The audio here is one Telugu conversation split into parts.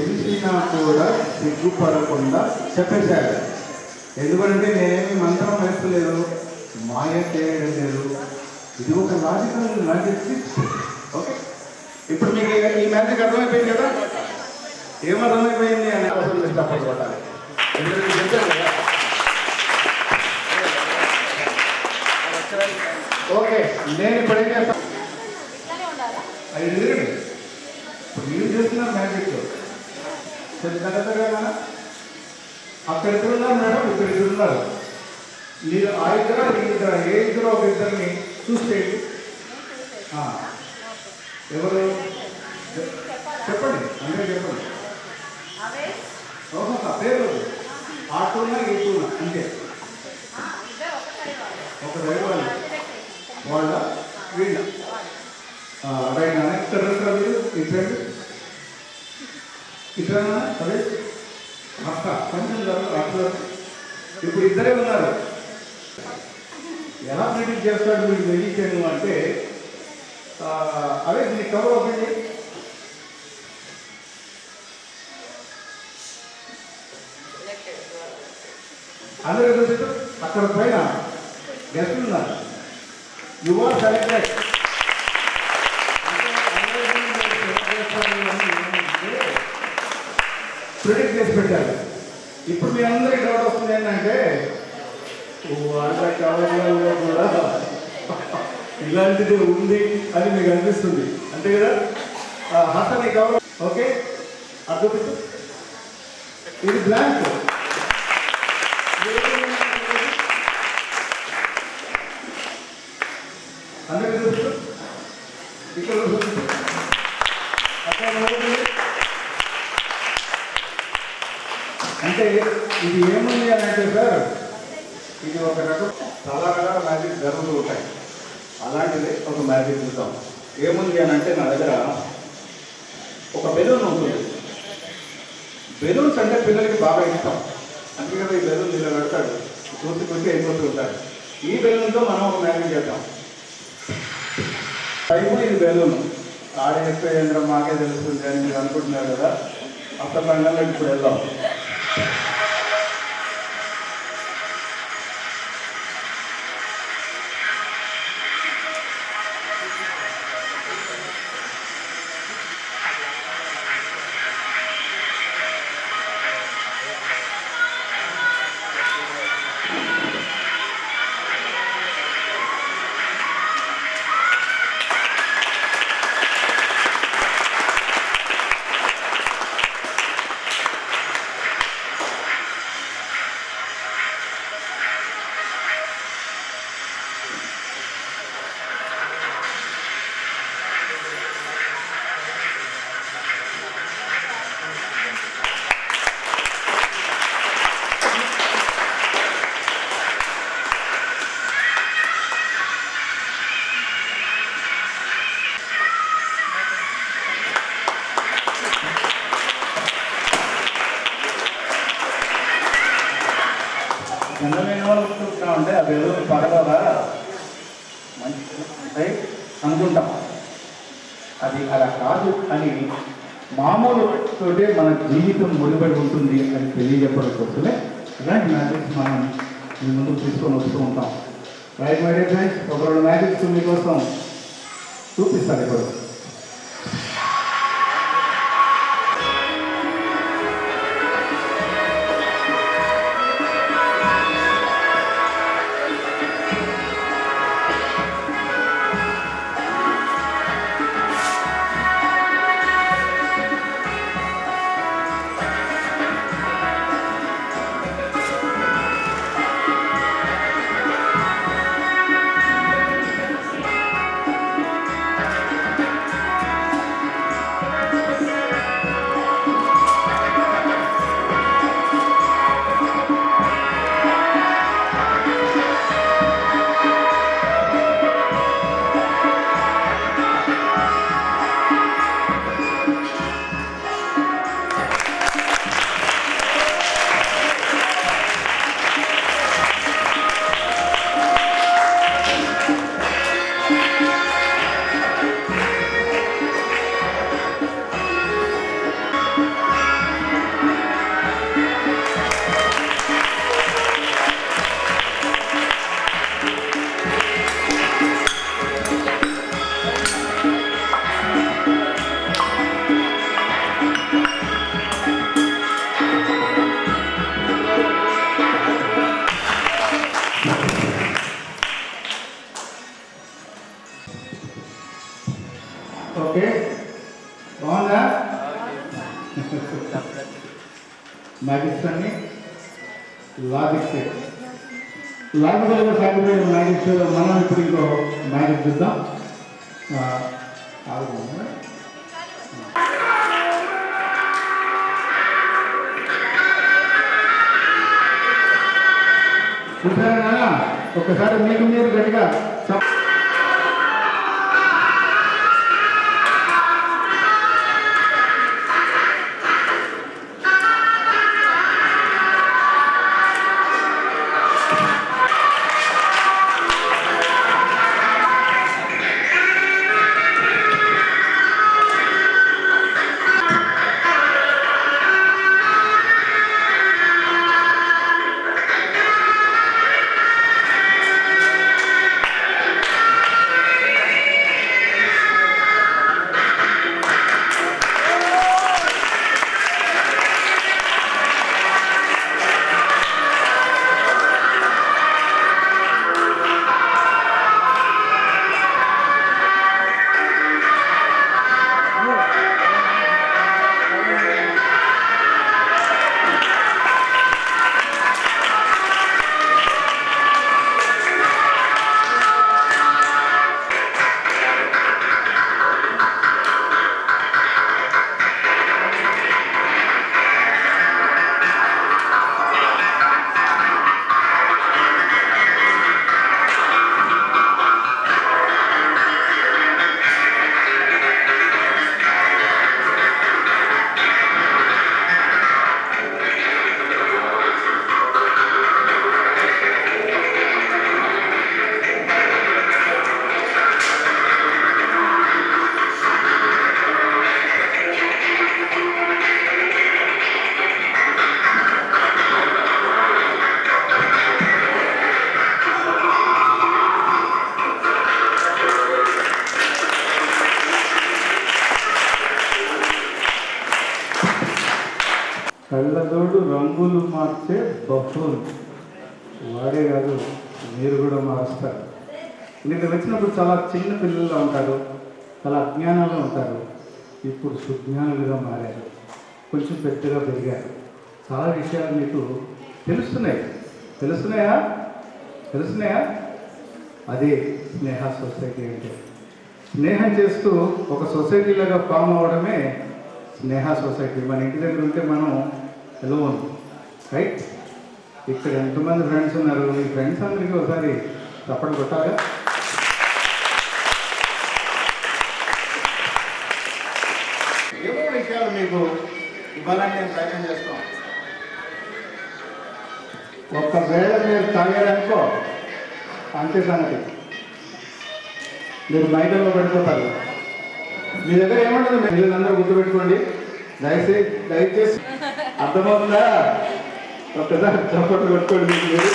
తెలిసినా కూడా సిగ్గుపడకుండా చెప్పేశాడు. ఎందుకంటే నేనేమి మంత్రం వేస్తలేదు, మాయ చేయడం లేదు. ఇది ఒక లాజికల్ మ్యాజిక్. ఓకే, ఇప్పుడు మీకు ఈ మ్యాజిక్ అర్థమైపోయింది కదా? ఏమర్థమైపోయింది అని అవసరం ఇష్టపడి కొట్టాలి. ఓకే, నేను ఇప్పుడు ఏం చేస్తాను, అది ఎదురండి. ఇప్పుడు మీరు చేస్తున్నారు మ్యాజిక్ కదా. అక్కడ ఇద్దరున్నారు మేడం, ఇక్కడ ఇద్దరున్నారు. మీరు ఆ ఇద్దరు ఏ ఇద్దరు ఒక ఇద్దరిని చూస్తే ఎవరు చెప్పండి, అందరూ చెప్పండి. ఓహో, పేరు ఆటోనా ఏటూనా అంతే. ఒక రైలు వాళ్ళ వీళ్ళ రైట్. ఇక్కడ మీరు ఇద్దరు ఇద్దరు అదే అక్క కొంచెం అట్లా. ఇప్పుడు ఇద్దరే ఉన్నారు. ఎలా ప్రిడిక్ట్ చేస్తాడు వీడు మెజిషియన్ అంటే, అదే దీన్ని కవర్ అవుతుంది. అందరూ అక్కడ పైన గెస్ట్ ఉన్నారు. You are selected. ప్రిడిక్ట్ చేసి పెట్టారు. ఇప్పుడు మీ అందరికీ డౌట్ వస్తుంది ఏంటంటే, వాళ్ళ కవర్లలో కూడా ఇలాంటిది ఉంది అని మీకు అనిపిస్తుంది, అంతే కదా? హసన్ ఈ కవర్ ఓకే, అర్థం. ఇది బ్లాంక్. అందరికీ చూపిస్తూ ఇక్కడ అంటే ఇది ఏముంది అని అంటే సార్, ఇది ఒక రకం చాలా రకాల మ్యాజిక్ జరుగుతూ ఉంటాయి. అలాంటిది ఒక మ్యాజిక్ చూద్దాం. ఏముంది అని అంటే, నా దగ్గర ఒక బెలూన్ ఉంటుంది. బెలూన్స్ అంటే పిల్లలకి బాగా ఇష్టం, అందుకే కదా ఈ బెలూన్ ఇలా పెడతాడు, చూసి కొట్టి వెళ్ళిపోతూ ఉంటాడు. ఈ బెలూన్తో మనం ఒక మ్యాజిక్ చేద్దాం. టైపు ఇది బెలూన్ ఆడేస్తే ఏంటో మాకే తెలుస్తుంది అని మీరు అనుకుంటున్నారు కదా. అసలు రంగంలో ఇప్పుడు వెళ్దాం. అంటే అది ఏదో పగలదా మంచి అనుకుంటాం. అది అలా కాదు అని మామూలు తోటే మన జీవితం ముడిపడి ఉంటుంది అని తెలియజెప్పడం కోసమే ఇలాంటి మ్యాజిక్స్ మనం మీ ముందుకు తీసుకొని వస్తూ ఉంటాం. రైట్ మై డియర్ ఫ్రెండ్స్, ఒక రెండు మ్యాజిక్స్ మీకోసం చూపిస్తాను ఇప్పుడు. మ్యాజిక్స్ అన్ని లాజిక్స్ లాజికల్గా సాగిపోయిన మ్యాజిక్స్ మనం ఇప్పుడు ఇంకో మ్యాజిక్ చూద్దాం. చూసారా? ఒకసారి మీకు మీరు గట్టిగా కళ్ళతోడు రంగులు మార్చే బఫూన్ వాడే కాదు, మీరు కూడా మారుస్తారు. మీరు వచ్చినప్పుడు చాలా చిన్న పిల్లలుగా ఉంటారు, చాలా అజ్ఞానంలో ఉంటారు. ఇప్పుడు సుజ్ఞానులుగా మారారు, కొంచెం పెద్దగా పెరిగారు. చాలా విషయాలు మీకు తెలుస్తున్నాయా? అదే స్నేహ సొసైటీ అంటే. స్నేహం చేస్తూ ఒక సొసైటీలాగా ఫామ్ అవ్వడమే స్నేహ సొసైటీ. మన ఇంటి దగ్గర ఉంటే మనం ఎలోన్, రైట్? ఇక్కడ ఎంతమంది ఫ్రెండ్స్ ఉన్నారు? మీ ఫ్రెండ్స్ అందరికీ ఒకసారి తప్పడం కొట్టాలిగా. ఏమో విషయాలు మీకు ఇవ్వాలని నేను ప్రయత్నం చేస్తాం. ఒక్కవేళ మీరు తాగారనుకో అంతే సంగతి, మీరు మైకంలో పడిపోతారు. మీ దగ్గర ఏమంటుంది? పిల్లలందరూ గుర్తుపెట్టుకోండి, దయచేసి అర్థమవుతుందా? ఒక్కసారి చప్పట్లు కొట్టుకోండి మీకు మీరు.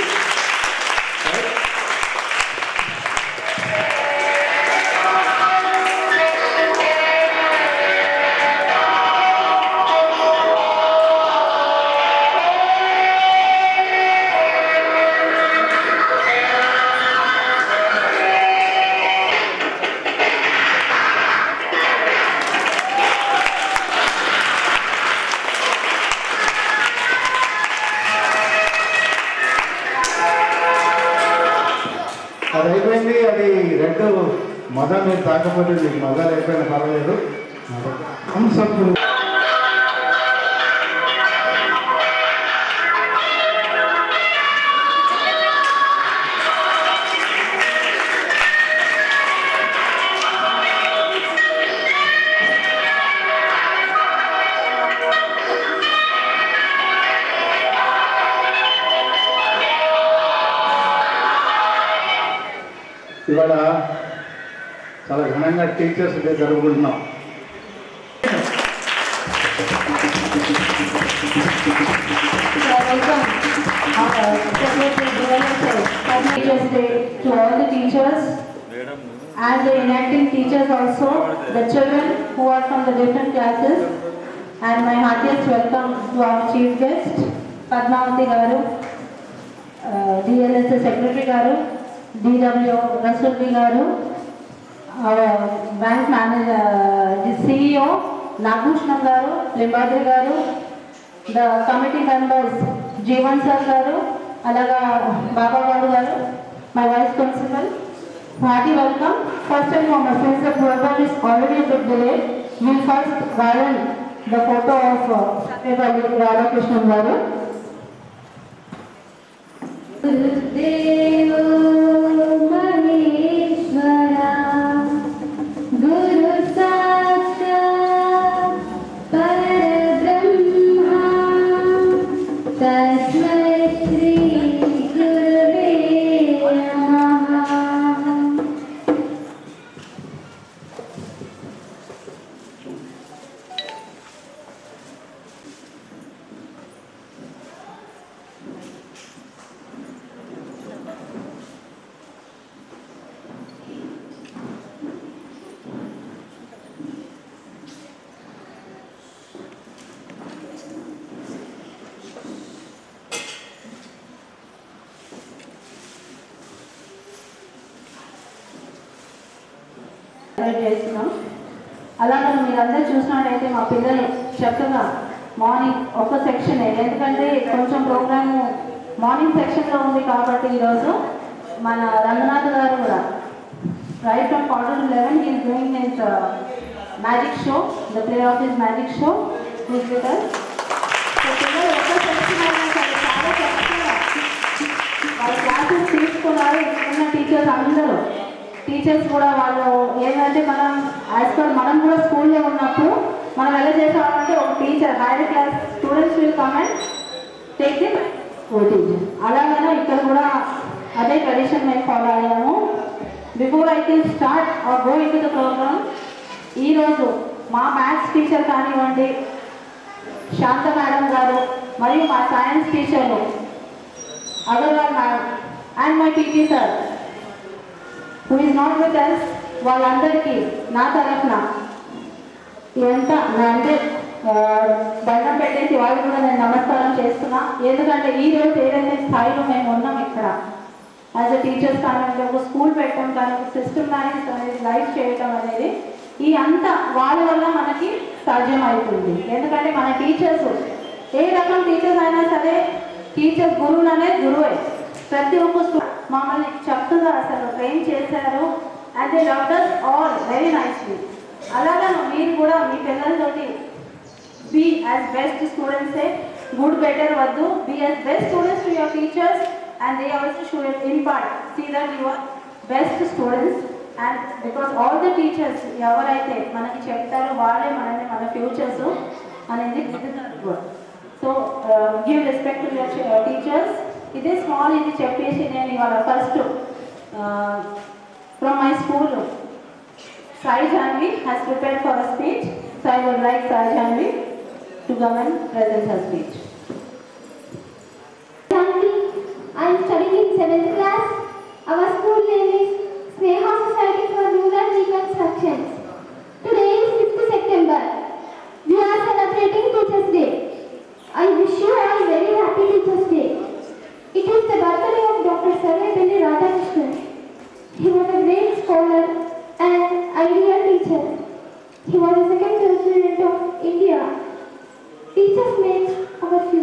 అది అయిపోయింది. అది రెండు మజా మీరు తాకపోతే మీకు మజాలు అయిపోయినా పర్వాలేదు. ఇవాళ చాలా ఘనంగా టీచర్స్ డే జరుపుకుంటున్నాం. Teachers Day to all the teachers and the enacting teachers also, the children who are from the different classes, and my heartiest welcome to our chief guest Padmavati Garu, DLS Secretary Garu, DW Rasul Garu, our bank manager, the CEO Nagushna garu, Limbadri garu, the committee members Jeevan sir garu, alaga Baba garu, my vice principal. Hearty welcome. First and foremost, since the program is already a bit delayed, we will first garland the photo of Satyavali Radhakrishnan garu. Gurudeva Maheshwara Guru Sakshat Parabrahma Tasmai Shri Gurave Namaha. చేస్తున్నాం. అలాగే మీరందరూ చూసినట్టయితే మా పిల్లలు చక్కగా మార్నింగ్ ఒక సెక్షన్, ఎందుకంటే కొంచెం ప్రోగ్రామ్ మార్నింగ్ సెక్షన్లో ఉంది కాబట్టి ఈరోజు మన రంగనాథ్ గారు కూడా right from 11 is doing his magic show, the play of his magic show with us. So పిల్లలు ఒక సెక్షన్ అయినా సరే చాలా చక్కగా వాళ్ళ క్లాసెస్ తీసుకున్నారు. ఉన్న టీచర్స్ అందరూ టీచర్స్ కూడా వాళ్ళు ఏంటంటే మనం కూడా స్కూల్లో ఉన్నప్పుడు మనం ఎలా చేసామంటే ఒక teacher higher class students will come and take the teacher. అలాగనే ఇక్కడ కూడా అదే ట్రెడిషన్ మేము ఫాలో అయ్యాము. Before I can start or go into the programme, ఈరోజు మా మ్యాథ్స్ టీచర్ కానివ్వండి, శాంత మేడం గారు, మరియు మా సైన్స్ టీచర్లు Agarwal madam and my PT sir who is not with us, వాళ్ళందరికీ నా తరఫున ఇదంతా అంటే దండం పెట్టేసి వాళ్ళు కూడా నేను నమస్కారం చేస్తున్నా. ఎందుకంటే ఈరోజు ఏదైతే స్థాయిలో మేము ఉన్నాం ఇక్కడ యాజ్ అ టీచర్స్ కానీ ఒక స్కూల్ పెట్టడం కానీ ఒక సిస్టమ్ మేనేజ్ అనేది లైఫ్ చేయటం అనేది ఈ అంతా వాళ్ళ వల్ల మనకి సాధ్యం అవుతుంది. ఎందుకంటే మన టీచర్స్ ఏ రకం టీచర్స్ అయినా సరే టీచర్ గురువులనే గురువే. ప్రతి ఒక్క మమ్మల్ని చక్కగా అసలు ట్రైన్ చేశారు and they loved us all very nicely. అలాగా మీరు కూడా మీ పిల్లలతోటి బీ యాజ్ బెస్ట్ స్టూడెంట్సే, గుడ్ బెటర్ వద్దు, be as best students to your teachers and they also should impart see that you are best students. And because all the teachers ఎవరైతే మనకి చెప్తారో వాళ్ళే మన ఫ్యూచర్స్ అనేది. So give respect to your teachers. ఇదే స్మాల్ ఇది చెప్పేసి నేను ఇవాళ first from my school Sai Janvi has prepared for a speech, so I would like Sai Janvi to come and present her speech. Janvi, I am studying in 7th class. Our school name is Sneha Society for Rural Reconstruction. Today is 5th September. We are celebrating Teachers' Day. I wish you all very happy Teachers' Day. It is the birthday of Dr. Sarvepalli Radhakrishnan. He was a great scholar and ideal teacher. He was the second president of India. Teachers make our future.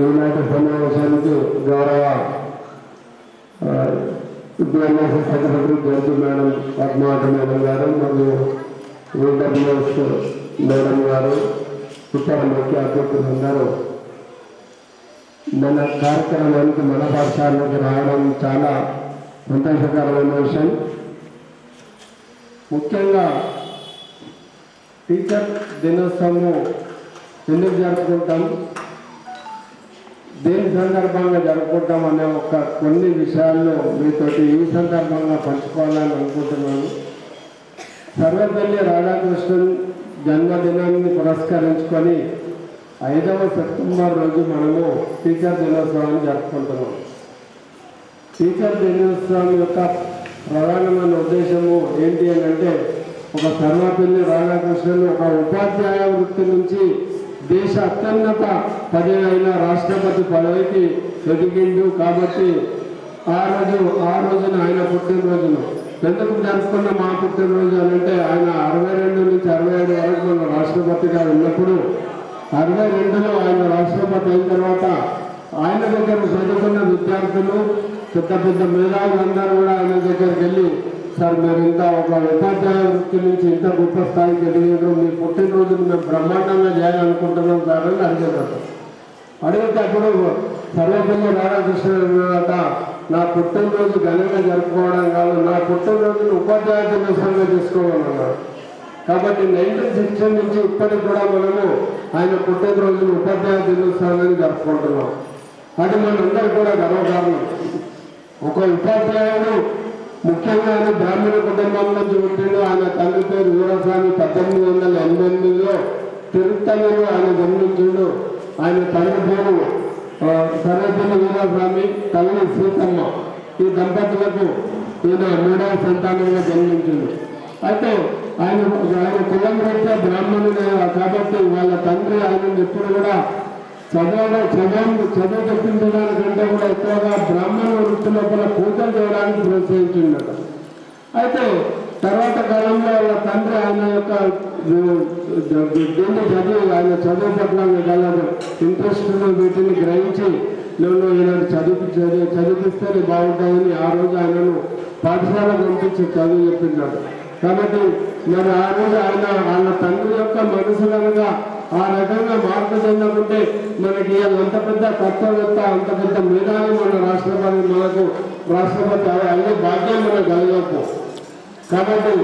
ఈనాటి సమావేశానికి గౌరవ బిఎంఎస్ సెక్రటరీ జయంతి మేడం పద్మావతి మేడం గారు మరియు ఏడబ్ల్యూఎస్ మేడం గారు ఇతర ముఖ్య అతిథులందరూ మన కార్యక్రమానికి మన పాఠశాలకు రావడం చాలా సంతోషకరమైన విషయం. ముఖ్యంగా టీచర్ దినోత్సవం ఎందుకు జరుపుకుంటాం, దేని సందర్భంగా జరుపుకుంటాం అనే కొన్ని విషయాల్లో మీతోటి ఈ సందర్భంగా పంచుకోవాలని అనుకుంటున్నాను. సర్వేపల్లి రాధాకృష్ణన్ జన్మదినాన్ని పురస్కరించుకొని 5వ సెప్టెంబర్ రోజు మనము టీచర్ దినోత్సవాన్ని జరుపుకుంటున్నాం. టీచర్ దినోత్సవం యొక్క ప్రధానమైన ఉద్దేశము ఏంటి అని అంటే, ఒక సర్వేపల్లి రాధాకృష్ణన్ ఒక ఉపాధ్యాయ వృత్తి నుంచి దేశ అత్యున్నత పదవి అయిన రాష్ట్రపతి పదవికి ఎదిగిండు. కాబట్టి ఆ రోజున ఆయన పుట్టినరోజును ఎందుకు జరుపుకున్న మా పుట్టినరోజు అని అంటే, ఆయన 62 నుంచి 67 వరకు మన రాష్ట్రపతిగా ఉన్నప్పుడు 62లో ఆయన రాష్ట్రపతి అయిన తర్వాత ఆయన దగ్గర చదువుకున్న విద్యార్థులు పెద్ద పెద్ద మేధావులందరూ కూడా ఆయన దగ్గరికి వెళ్ళి, సార్ మీరు ఇంత ఒక ఉపాధ్యాయ వృత్తి నుంచి ఇంత గొప్ప స్థాయికి ఎదిగారు, మీ పుట్టినరోజును మేము బ్రహ్మాండంగా చేయాలనుకుంటున్నాం సార్ అని అడిగేటట్టు. అడిగితే అప్పుడు సర్వేపల్లి రాధాకృష్ణ నా పుట్టినరోజు ఘనంగా జరుపుకోవడం కాదు, నా పుట్టినరోజును ఉపాధ్యాయ దినోత్సవంగా తీసుకోవాలన్నారు. కాబట్టి 1960 నుంచి ఇప్పటికి కూడా మనము ఆయన పుట్టినరోజును ఉపాధ్యాయ దినోత్సవాన్ని జరుపుకుంటున్నాం. అది మనందరూ కూడా గర్వకారణం. ఒక ఉపాధ్యాయుడు ముఖ్యంగా ఆయన బ్రాహ్మణ కుటుంబం నుంచి పుట్టిండు. ఆయన తండ్రి పేరు వీరస్వామి 1888లో తిరుత్తలలో ఆయన జన్మించిండు. ఆయన తండ్రి పేరు సర్వేపల్లి వీరస్వామి, తల్లి సీతమ్మ. ఈ దంపతులకు ఈయన 3వ సంతానంగా జన్మించిండు. అయితే ఆయన కులం రీత్యా బ్రాహ్మణుడే కాబట్టి వాళ్ళ తండ్రి ఆయన ఎప్పుడు కూడా చదువు చెప్పించడానికంటే కూడా ఎక్కువగా బ్రాహ్మణ వృత్తి లోపల పూజలు చేయడానికి ప్రోత్సహించిందట. అయితే తర్వాత కాలంలో వాళ్ళ తండ్రి ఆయన యొక్క ఆయన చదువు పట్ల ఇంట్రెస్ట్ వీటిని గ్రహించి నేను ఈయన చదివిస్తేనే బాగుంటుందని ఆ రోజు ఆయనను పాఠశాల పంపించి చదువు చెప్పిండాడు. కాబట్టి మరి ఆ రోజు ఆయన తండ్రి యొక్క మనసులనగా ఆ రకంగా మార్పు చెందకుంటే మనకి అంత పెద్ద తత్వవేత్త, అంత పెద్ద మేధావి మన మనకు రాష్ట్రపతి అయ్యే భాగ్యం మనకు కలగకపో. కాబట్టి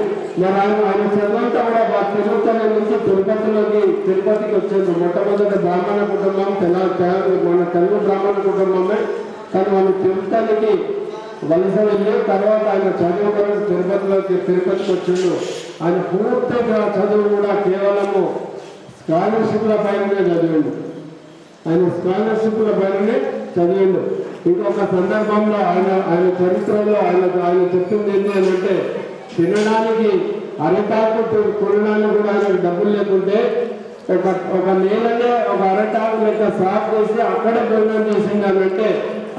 మరి ఆయన చదువుతా కూడా తిరుపతి నుంచి తిరుపతికి వచ్చింది. మొట్టమొదటి బ్రాహ్మణ కుటుంబం మన తెలుగు బ్రాహ్మణ కుటుంబమే. కానీ వాళ్ళు తిరుపతికి వలస వెళ్ళి తర్వాత ఆయన చదువు కొరకు తిరుపతికి వచ్చిండు. ఆయన పూర్తిగా చదువు కూడా కేవలము స్కాలర్షిప్ల పైననే చదివిండు. ఆయన స్కాలర్షిప్ల పైననే చదివిండు. ఇంకొక సందర్భంలో ఆయన చరిత్రలో ఆయన చెప్పింది ఏంటి అని అంటే, తినడానికి అరటాకు కొనడానికి కూడా ఆయనకు డబ్బులు లేకుంటే ఒక నేలనే ఒక అరటాకు లెక్క సాఫ్ చేసి అక్కడే భోజనం చేసింది అని అంటే,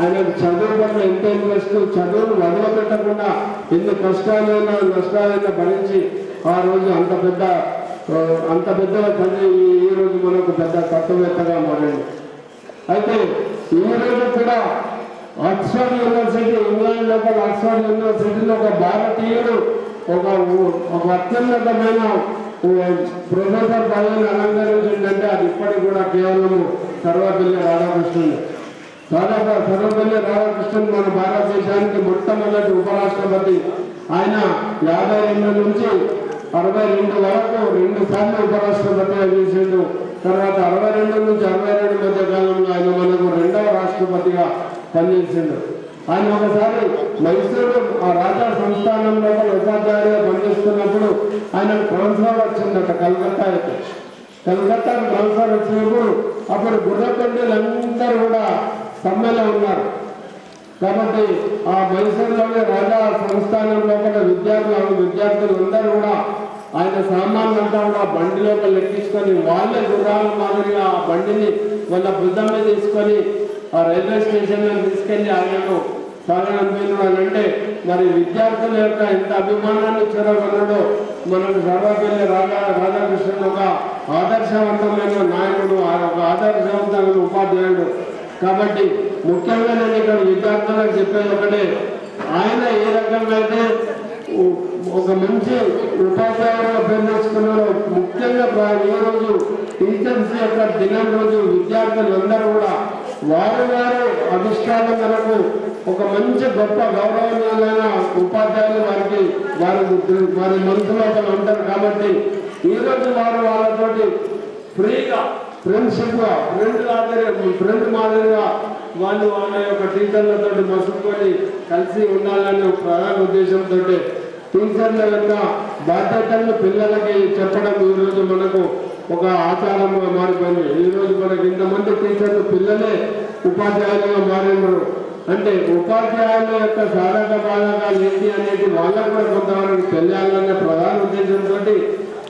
ఆయనకు చదువు పట్ల ఎంత ఇంట్రెస్ట్, చదువును వదిలిపెట్టకుండా ఎన్ని కష్టాలైనా నష్టాలైనా భరించి ఆ రోజు అంత పెద్దగా చదివి ఈ రోజు మనకు పెద్ద తత్వవేత్తగా మారింది. అయితే ఈ రోజు కూడా ఆక్స్ఫర్డ్ యూనివర్సిటీ, ఇంగ్లాండ్ లోపల ఆక్స్ఫర్డ్ యూనివర్సిటీలో ఒక భారతీయుడు ఒక అత్యున్నతమైన ప్రొఫెసర్ పదవిని అలంకరించిందంటే అది ఇప్పటికి కూడా కేవలం సర్వేపల్లి రాధాకృష్ణన్. సర్వేపల్లి రాధాకృష్ణన్ మన భారతదేశానికి మొట్టమొదటి ఉపరాష్ట్రపతి. ఆయన 52 నుంచి 62 వరకు 2 సార్లు ఉపరాష్ట్రపతిగా చేసిండు. తర్వాత 62 నుంచి 62 మధ్య కాలంలో ఆయన మనకు 2వ రాష్ట్రపతిగా పనిచేసిండు. ఆయన ఒకసారి మైసూరు ఆ రాజా సంస్థానంలో ఉపాధ్యాయుడిగా పనిచేస్తున్నప్పుడు ఆయన ట్రాన్స్ఫర్ వచ్చిందట కలకత్తాకి ట్రాన్స్ఫర్ వచ్చినప్పుడు అప్పుడు గుర్రకొండలందరూ కూడా సమ్మెలో ఉన్నారు. కాబట్టి ఆ మైసూరులోని రాజా సంస్థానం లోపల విద్యార్థులందరూ కూడా ఆయన సామాన్లంతా కూడా బండి లోపల ఎక్కించుకొని వాళ్ళే గుర్రాల మాదిరిగా ఆ బండిని వాళ్ళ భుజం మీద తీసుకొని ఆ రైల్వే స్టేషన్లో తీసుకెళ్లి ఆయనను సాగనంపిను అని అంటే, మరి విద్యార్థుల యొక్క ఎంత అభిమానాన్ని చూరగొన్నాడో మనకు సర్వేపల్లి రాధాకృష్ణన్ ఒక ఆదర్శవంతమైన నాయకుడు, ఒక ఆదర్శవంతమైన ఉపాధ్యాయుడు. కాబట్టి ముఖ్యంగా నేను ఇక్కడ విద్యార్థులకు చెప్పేది ఒకటే, ఆయన ఏ రకంగా అయితే ఒక మంచి ఉపాధ్యాయులుగా పేరు తెచ్చుకున్నారో, ముఖ్యంగా ఈరోజు టీచర్స్ యొక్క దినం రోజు విద్యార్థులందరూ కూడా వారి అభిష్టాల మేరకు ఒక మంచి గొప్ప గౌరవనీయులైన ఉపాధ్యాయులు వారి మనసులో ఉంటారు. కాబట్టి ఈరోజు వాళ్ళతోటి ఫ్రీగా ఫ్రెండ్షిప్గా ఫ్రెండ్ మాదిరిగా వాళ్ళ యొక్క టీచర్లతో మసుకొని కలిసి ఉండాలనే ప్రధాన ఉద్దేశంతో టీచర్ల యొక్క బాధ్యతలను పిల్లలకి చెప్పడం ఈరోజు మనకు ఒక ఆచారంగా మారిపోయింది. ఈరోజు మనకి ఇంతమంది టీచర్లు పిల్లలే ఉపాధ్యాయులుగా మారినారు. అంటే ఉపాధ్యాయుల యొక్క సాధక బాధకాలు ఏంటి అనేది వాళ్ళకు కూడా కొంతవరకు తెలియాలనే ప్రధాన ఉద్దేశంతో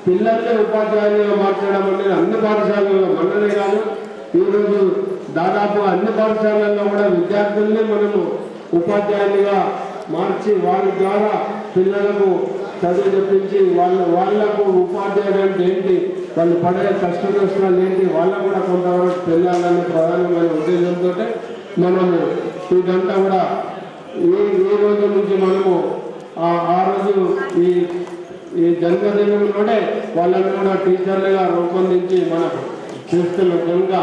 పిల్లల్ని ఉపాధ్యాయులుగా మార్చడం అనేది అన్ని పాఠశాలల్లో మననే కాదు, ఈరోజు దాదాపు అన్ని పాఠశాలల్లో కూడా విద్యార్థుల్ని మనము ఉపాధ్యాయులుగా మార్చి వారి ద్వారా పిల్లలకు చదువు చెప్పించి వాళ్ళకు ఉపాధ్యాయులు అంటే ఏంటి, వాళ్ళు పడే కష్ట నష్టాలు ఏంటి వాళ్ళకు కూడా కొంతవరకు తెలియాలనే ప్రధానమైన ఉద్దేశంతో మనము ఇదంతా కూడా ఈ రోజు నుంచి మనము ఆ రోజు ఈ జన్మదినంలోనే వాళ్ళని కూడా టీచర్లుగా రూపొందించి మనం చేస్తున్నాం కనుక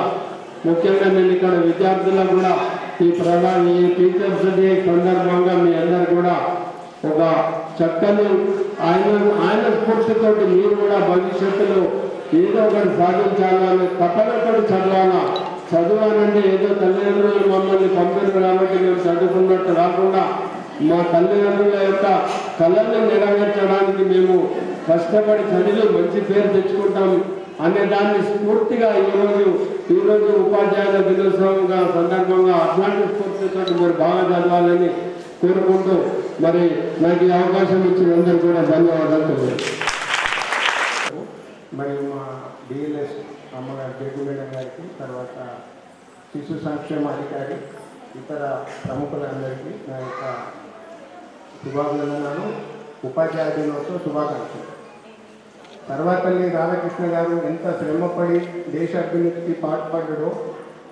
ముఖ్యంగా నేను ఇక్కడ విద్యార్థులకు కూడా ఈ టీచర్స్ డే సందర్భంగా మీ అందరు కూడా ఒక చక్కని ఆయన స్ఫూర్తితోటి మీరు కూడా భవిష్యత్తులో ఏదో ఒకటి సాధించాలని తప్పనతో చదవాలా. చదవాలంటే ఏదో తల్లిదండ్రులు మమ్మల్ని పంపిణీ కాబట్టి మేము చదువుకున్నట్టు కాకుండా మా తల్లిదండ్రుల యొక్క కళల్ని నెరవేర్చడానికి మేము కష్టపడి చదివి మంచి పేరు తెచ్చుకుంటాం అనే దాన్ని స్ఫూర్తిగా ఈరోజు ఉపాధ్యాయుల దినోత్సవంగా సందర్భంగా అట్లాంటి స్ఫూర్తితో మీరు బాగా చదవాలని కోరుకుంటూ మరి నాకు ఈ అవకాశం ఇచ్చినందరూ కూడా ధన్యవాదాలు తెలియజేస్తాను. మరి మా డిఎల్ఎస్ అమ్మగారు జడ్జి మేడం గారికి, తర్వాత శిశు సంక్షేమ అధికారి, ఇతర ప్రముఖులందరికీ నా యొక్క శుభాభినందనలు, ఉపాధ్యాయ దినోత్సవ శుభాకాంక్షలు. సర్వపల్లి రాధాకృష్ణ గారు ఎంత శ్రమపడి దేశ అభివృద్ధికి పాటుపడ్డాడో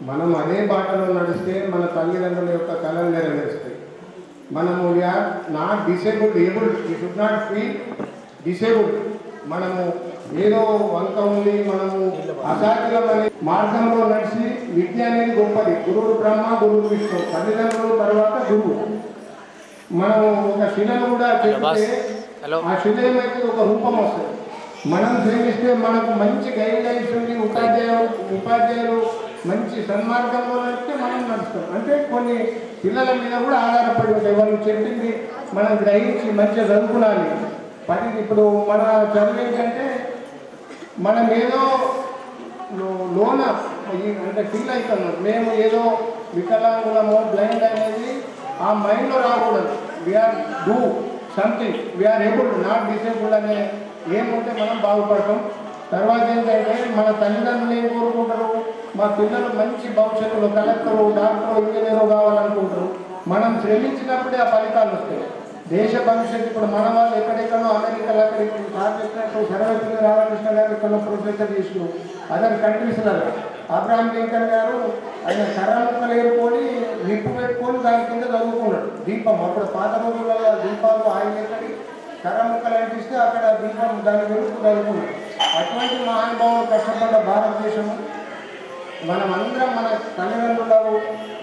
మనం అదే బాటలో నడిస్తే మన తల్లిదండ్రుల యొక్క కళలు నెరవేరుస్తాయి. మనము we are not disabled, abled, we should not feel disabled. మనము ఏదో వంక ఉంది, మనము అసాధ్యమనే మార్గంలో నడిచి విద్య అనేది గొప్పది. గురువు బ్రహ్మ, గురువు విష్ణు, తల్లిదండ్రుల తర్వాత గురువు. మనము ఒక శిలను కూడా చెప్తే ఆ శిల ఏమైతే ఒక రూపం వస్తుంది. మనం శ్రమిస్తే మనకు మంచి గైడ్ లైన్స్ ఉండి ఉపాధ్యాయులు మంచి సన్మార్గంలో నడిస్తే మనం నడుస్తాం. అంటే కొన్ని పిల్లల మీద కూడా ఆధారపడి ఉంటాయి. వాళ్ళు చెప్పింది మనం గ్రహించి మంచిగా చదువుకునాలి. ఇప్పుడు మన చదువు ఏంటంటే మనం ఏదో లోన అంటే ఫీల్ అవుతున్నాం, మేము ఏదో వికలాంగులమో బ్లైండ్ అనేది ఆ మైండ్లో రాకూడదు. We are do something, we are able, not disable అనే ఏముంటే మనం బాగుపడతాం. తర్వాత ఏంటంటే మన తల్లిదండ్రులు ఏం కోరుకుంటారు, మా పిల్లలు మంచి భవిష్యత్తులో కలెక్టరు, డాక్టరు, ఇంజనీరు కావాలనుకుంటారు. మనం శ్రమించినప్పుడే ఆ ఫలితాలు వస్తాయి. దేశ భవిష్యత్తు ఇప్పుడు మన వాళ్ళు ఎక్కడెక్కడో అమెరికాలో అక్కడికి సార్ చెప్పినట్టు సర్వపల్లి రాధాకృష్ణ గారు ఇక్కడ ప్రొఫెసర్ చేసిన అదర్ కంట్రీస్లలో అబ్రహాం లింకన్ గారు ఆయన కర్ర ముక్కలు ఏరుకొని నిప్పు పెట్టుకొని దాని కింద చదువుకున్నాడు. దీపం అప్పుడు పాత రోజులలో దీపాలు ఆయిల్ ఎక్కడి కర్ర ముక్కలు అంటిస్తే అక్కడ దీపం దాని గురించి చదువుకున్నాడు. అటువంటి మహానుభావులు కష్టపడ్డ భారతదేశము. మనమందరం మన తల్లిదండ్రులు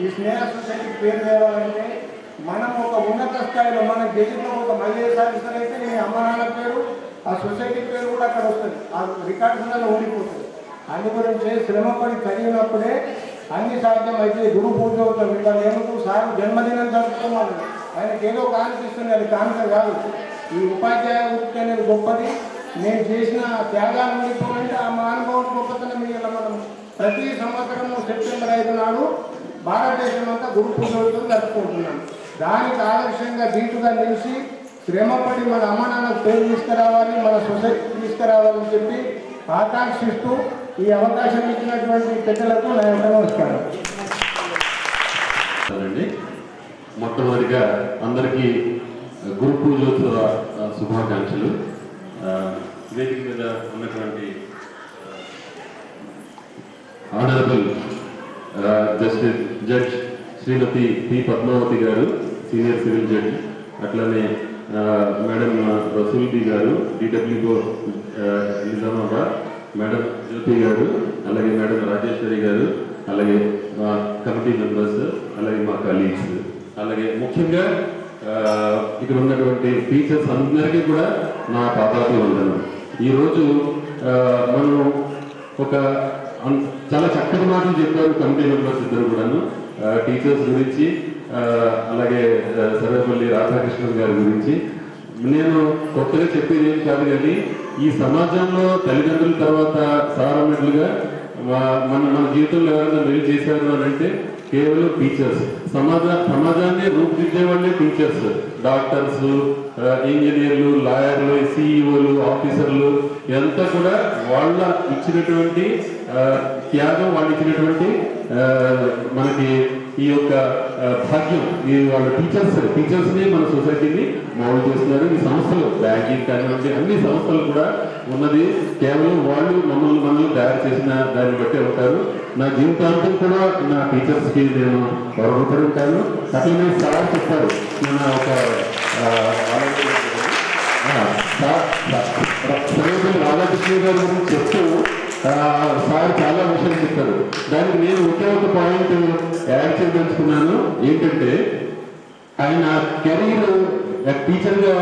ఈ స్నేహ సొసైటీకి పేరు తేవాలంటే మనం ఒక ఉన్నత స్థాయిలో మన దేశంలో ఒక మహిళ సాధిస్తారైతే మీ అమ్మ నాన్న పేరు, ఆ సొసైటీ పేరు కూడా అక్కడ వస్తుంది, ఆ రికార్డ్స్లలో ఉండిపోతుంది. అందు గురించి శ్రమపడి చదివినప్పుడే అన్ని సాధ్యం అయితే. గురు పూజ అవుతాం. ఇవాళ ఏమిటో సార్ జన్మదినం జరుపుకోవాలి, ఆయనకి ఏదో కానిపిస్తుంది, అది కానుక కాదు. ఈ ఉపాధ్యాయ వృత్తి అనేది గొప్పది. నేను చేసిన త్యాగాలు ఉండిపోవాలంటే ఆ మహానుభావుడు గొప్పతనం మీద మనం ప్రతి సంవత్సరం సెప్టెంబర్ 5 నాడు భారతదేశం అంతా గురు పూజలతో జరుపుకుంటున్నాం. దానికి ఆదర్శంగా దీటుగా నిలిచి శ్రమపడి మన అమ్మ నాన్నకు పేరు తీసుకురావాలి, మన సొసైటీ తీసుకురావాలని చెప్పి ఆకాంక్షిస్తూ ఈ అవకాశం ఇచ్చినటువంటి పెద్దలకు నా యొక్క నమస్కారం. మొట్టమొదటిగా అందరికీ గురు పూజోత్సవ శుభాకాంక్షలు. వేదిక మీద ఉన్నటువంటి ఆనరబుల్ జస్టిస్ జడ్జ్ శ్రీమతి పి పద్మావతి గారు, సీనియర్ సివిల్ జడ్జ్, అట్లనే మేడం రసూల్ బి గారు, డిడబ్ల్యూఓ నిజామాబాద్, మేడం జ్యోతి గారు, అలాగే మేడం రాజేశ్వరి గారు, అలాగే మా కమిటీ మెంబర్స్, అలాగే మా కలీగ్స్, అలాగే ముఖ్యంగా ఇక్కడ ఉన్నటువంటి టీచర్స్ అందరికీ కూడా నా పాదాభివందనం. ఈరోజు మనం ఒక చాలా చక్కటి మాటలు చెప్పారు కమిటీ మెంబర్స్ ఇద్దరు కూడాను, టీచర్స్ గురించి, అలాగే సర్వేపల్లి రాధాకృష్ణన్ గారి గురించి. నేను కొత్తగా చెప్పేది ఏం కాదు, కానీ ఈ సమాజంలో తల్లిదండ్రుల తర్వాత సారమెట్లుగా మన జీవితంలో ఎవరైనా మేలు చేశారు అని అంటే కేవలం టీచర్స్. సమాజాన్ని రూపుదిద్దే వాళ్ళే టీచర్స్. డాక్టర్స్, ఇంజనీర్లు, లాయర్లు, సిఇఓలు, ఆఫీసర్లు ఇదంతా కూడా వాళ్ళ ఇచ్చినటువంటి త్యాగం, వాళ్ళు ఇచ్చినటువంటి మనకి ఈ యొక్క భాగ్యం, ఈ వాళ్ళ టీచర్స్ని మన సొసైటీని మౌల్డ్ చేస్తున్నారు. ఈ సంస్థలు, బ్యాంకింగ్ కానివ్వండి, అన్ని సంస్థలు కూడా ఉన్నది కేవలం వాళ్ళు మనల్ని తయారు చేసిన దాన్ని బట్టి అవుతారు. నా జీవితాంతం కూడా నా టీచర్స్కి నేను గౌరవపడి ఉంటాను. అట్లనే సార్ చెప్పారు, నేను ఒక రాధాకృష్ణ గారి గురించి చెప్తూ సార్ చాలా విషయాలు చెప్పారు. దానికి నేను ఒకే ఒక పాయింట్ యాడ్ చేయదలుచుకున్నాను. ఏంటంటే ఆయన కెరీర్ టీచర్గా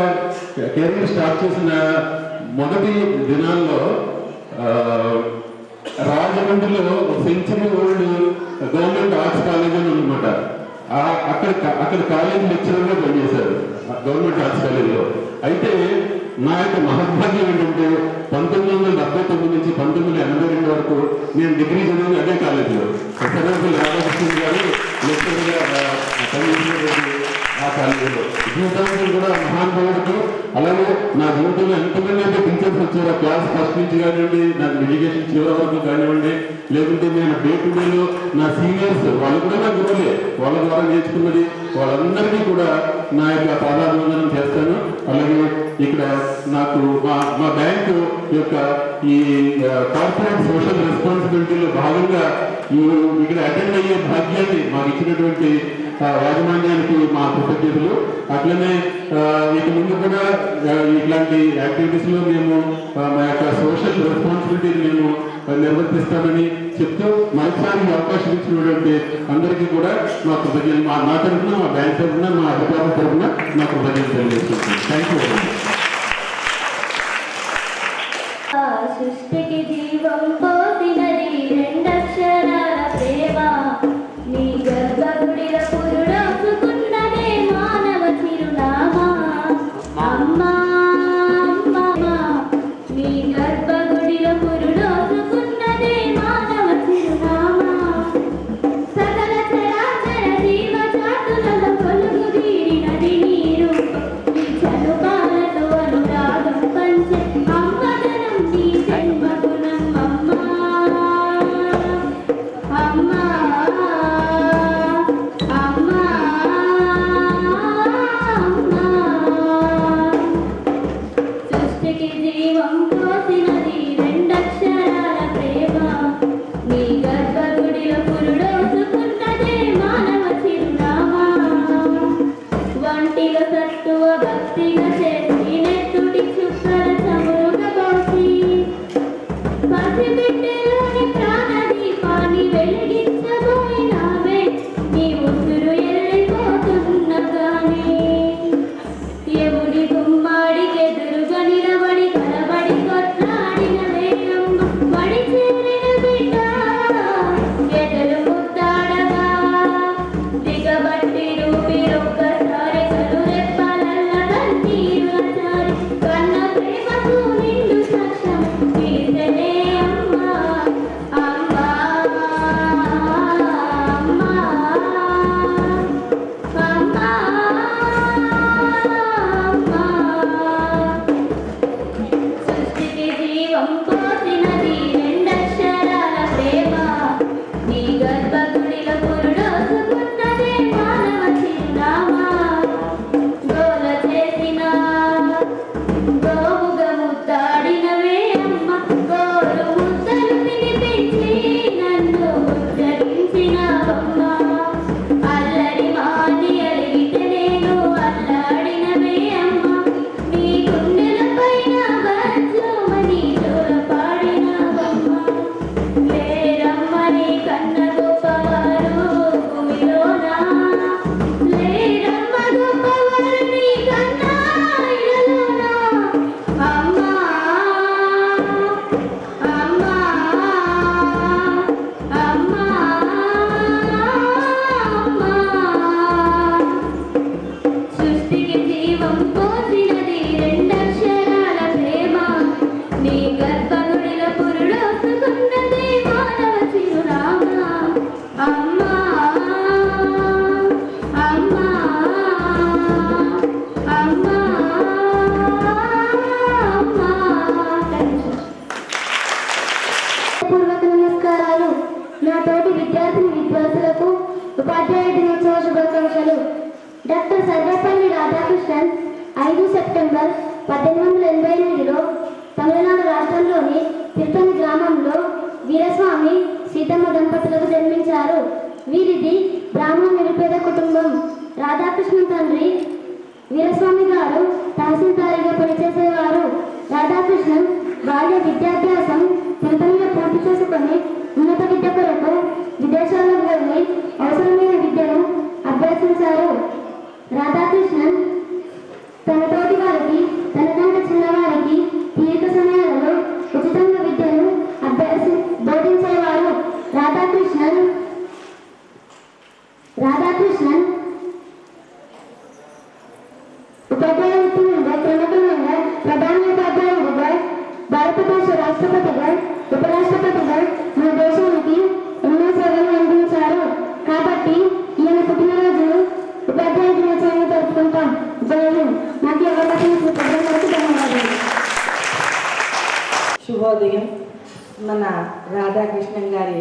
కెరీర్ స్టార్ట్ చేసిన మొదటి దినాల్లో రాజమండ్రిలో century old government arts college అని ఉందన్నమాట. అక్కడ కాలేజ్ లెక్చరర్గా పనిచేశారు గవర్నమెంట్ ఆర్ట్స్ కాలేజీలో. అయితే నా యొక్క మహద్భాగ్యం ఏంటంటే 1979 నుంచి 1982 వరకు నేను డిగ్రీ చదివింది అదే కాలేజీలో. సర్వేపల్లి రాధాకృష్ణ గారు లెక్చరర్గా పనిచేసినటువంటి ఆ కాలేజీలో జీవితాంతం కూడా మహానుభావుడితో. అలాగే నా జీవితంలో ఎంతమంది అయితే టీచర్స్ వచ్చారో, క్లాస్ ఫస్ట్ నుంచి కానివ్వండి, నా ఎడ్యుకేషన్ చివరి వరకు కానివ్వండి, లేకుంటే నేను డే టు డేలో నా సీనియర్స్ వాళ్ళు కూడా నా గురువులే, వాళ్ళ ద్వారా నేర్చుకున్నది, వాళ్ళందరికీ కూడా నా యొక్క పాదాభివందనం చేస్తాను. అలాగే ఇక్కడ నాకు మా బ్యాంకు యొక్క ఈ కార్పొరేట్ సోషల్ రెస్పాన్సిబిలిటీలో భాగంగా ఇక్కడ అటెండ్ అయ్యే భాగ్యాన్ని మాకు ఇచ్చినటువంటి యాజమాన్యానికి మా కృతజ్ఞతలు. అట్లనే ఇక ముందు కూడా ఇట్లాంటి యాక్టివిటీస్లో మేము మా యొక్క సోషల్ రెస్పాన్సిబిలిటీని మేము నిర్వర్తిస్తామని చెప్తూ మరోసారి అవకాశం ఇచ్చినటువంటి అందరికీ కూడా మా కృతజ్ఞతలు, నా తరఫున, మా బ్యాంక్ తరఫున, మా అధికారుల తరఫున నా కృతజ్ఞతలు తెలియజేస్తున్నాను. Thank you very much. సృష్టికి జీవం పోసినది రెండక్షరాల ప్రేమ, నీ గర్భగుడిల పురుడోసుకున్నదే మానవ చిరునామా. అమ్మా అమ్మా, నీ గర్భగుడిల పురుడోసుకున్నదే మానవ చిరునామా. సకల చరాచర జీవ జాతులలో కొలుగు తీరినది నీరు, నీ చనుబాలతో అనురాగం పంచే అమ్మదనం నీ జన్మగుణం. అమ్మా అమ్మా అమ్మా సృష్టికి జీవం పోసినది రెండక్షరాల ప్రేమ, నీ గర్భగుడిలో పురుడోసుకున్నదే మానవ చిరునామా. వంటిలో సత్తువ భక్తిగా చేసి నెత్తుటి చుక్కల చమురుగా పోసి పసిబిడ్డలోని ప్రాణదీపాన్ని వెలిగించబోయినావే, నీ ఉసురు ఎల్లిపోతున్న గాని ఎవడి గుమ్మాడికి ఎదురుగా నిలబడి కలబడి కొట్లాడినవే అమ్మ. బడి చేరిన బిడ్డ ఎదలు ముద్దాడగా దిగబట్టి రూపిరొక్కసారి కనురెప్పలల్ల కన్నీరు చారి కన్న ప్రేమకు నిండు సాక్ష్యం పిలిచెనే అమ్మ. అమ్మ అమ్మ సృష్టికి జీవం పోసినది రెండక్షరాల ప్రేమ, నీ గర్భగుడిలో పురుడోసుకున్నదే మానవ చిరునామా. గోల చేసిన గోవుగా ముద్దాడినవే అమ్మ, గోరు ముద్దలు తినిపించి నన్ను ఉద్ధరించిన విద్యార్థులకు ఉపాధ్యాయ దినోత్సవ శుభాకాంక్షలు. డాక్టర్ సర్వేపల్లి రాధాకృష్ణన్ 5 సెప్టెంబర్ 1888లో తమిళనాడు రాష్ట్రంలోని తిరుపతి గ్రామంలో వీరస్వామి సీతమ్మ దంపతులకు జన్మించారు. వీరిది బ్రాహ్మణ నిరుపేద కుటుంబం. రాధాకృష్ణన్ తండ్రి వీరస్వామి గారు తహసీల్దారిగా పనిచేసేవారు. రాధాకృష్ణన్ బాల్య విద్యాభ్యాసం తిరుపతిలో పూర్తి చేసుకుని ఉన్నత విద్య కొరకు విదేశాలకు వెళ్ళి అవసరమైన విద్యను అభ్యసించారు. రాధాకృష్ణన్ తన తోటి వారికి తనకంటే చిన్నవారికి తీరిక సమయాలలో ఉచితంగా విద్యను బోధించేవారు. రాధాకృష్ణన్ ఉపాధ్యాయ వృత్తి నుండి క్రమక్రమంగా ప్రధానోపాధ్యాయుడిగా, భారతదేశ రాష్ట్రపతిగా, ఉపరాష్ట్రపతిగా మన దేశానికి ఎన్నో సేవలు అందించారు. కాబట్టి ఈయన పుట్టినరోజు ఉపాధ్యాయ దినోత్సవాన్ని జరుపుకుంటాం. జై హింద్. నాకు అవకాశం ఇచ్చిన ప్రజలందరికీ ధన్యవాదాలు. శుభోదయం. మన రాధాకృష్ణన్ గారి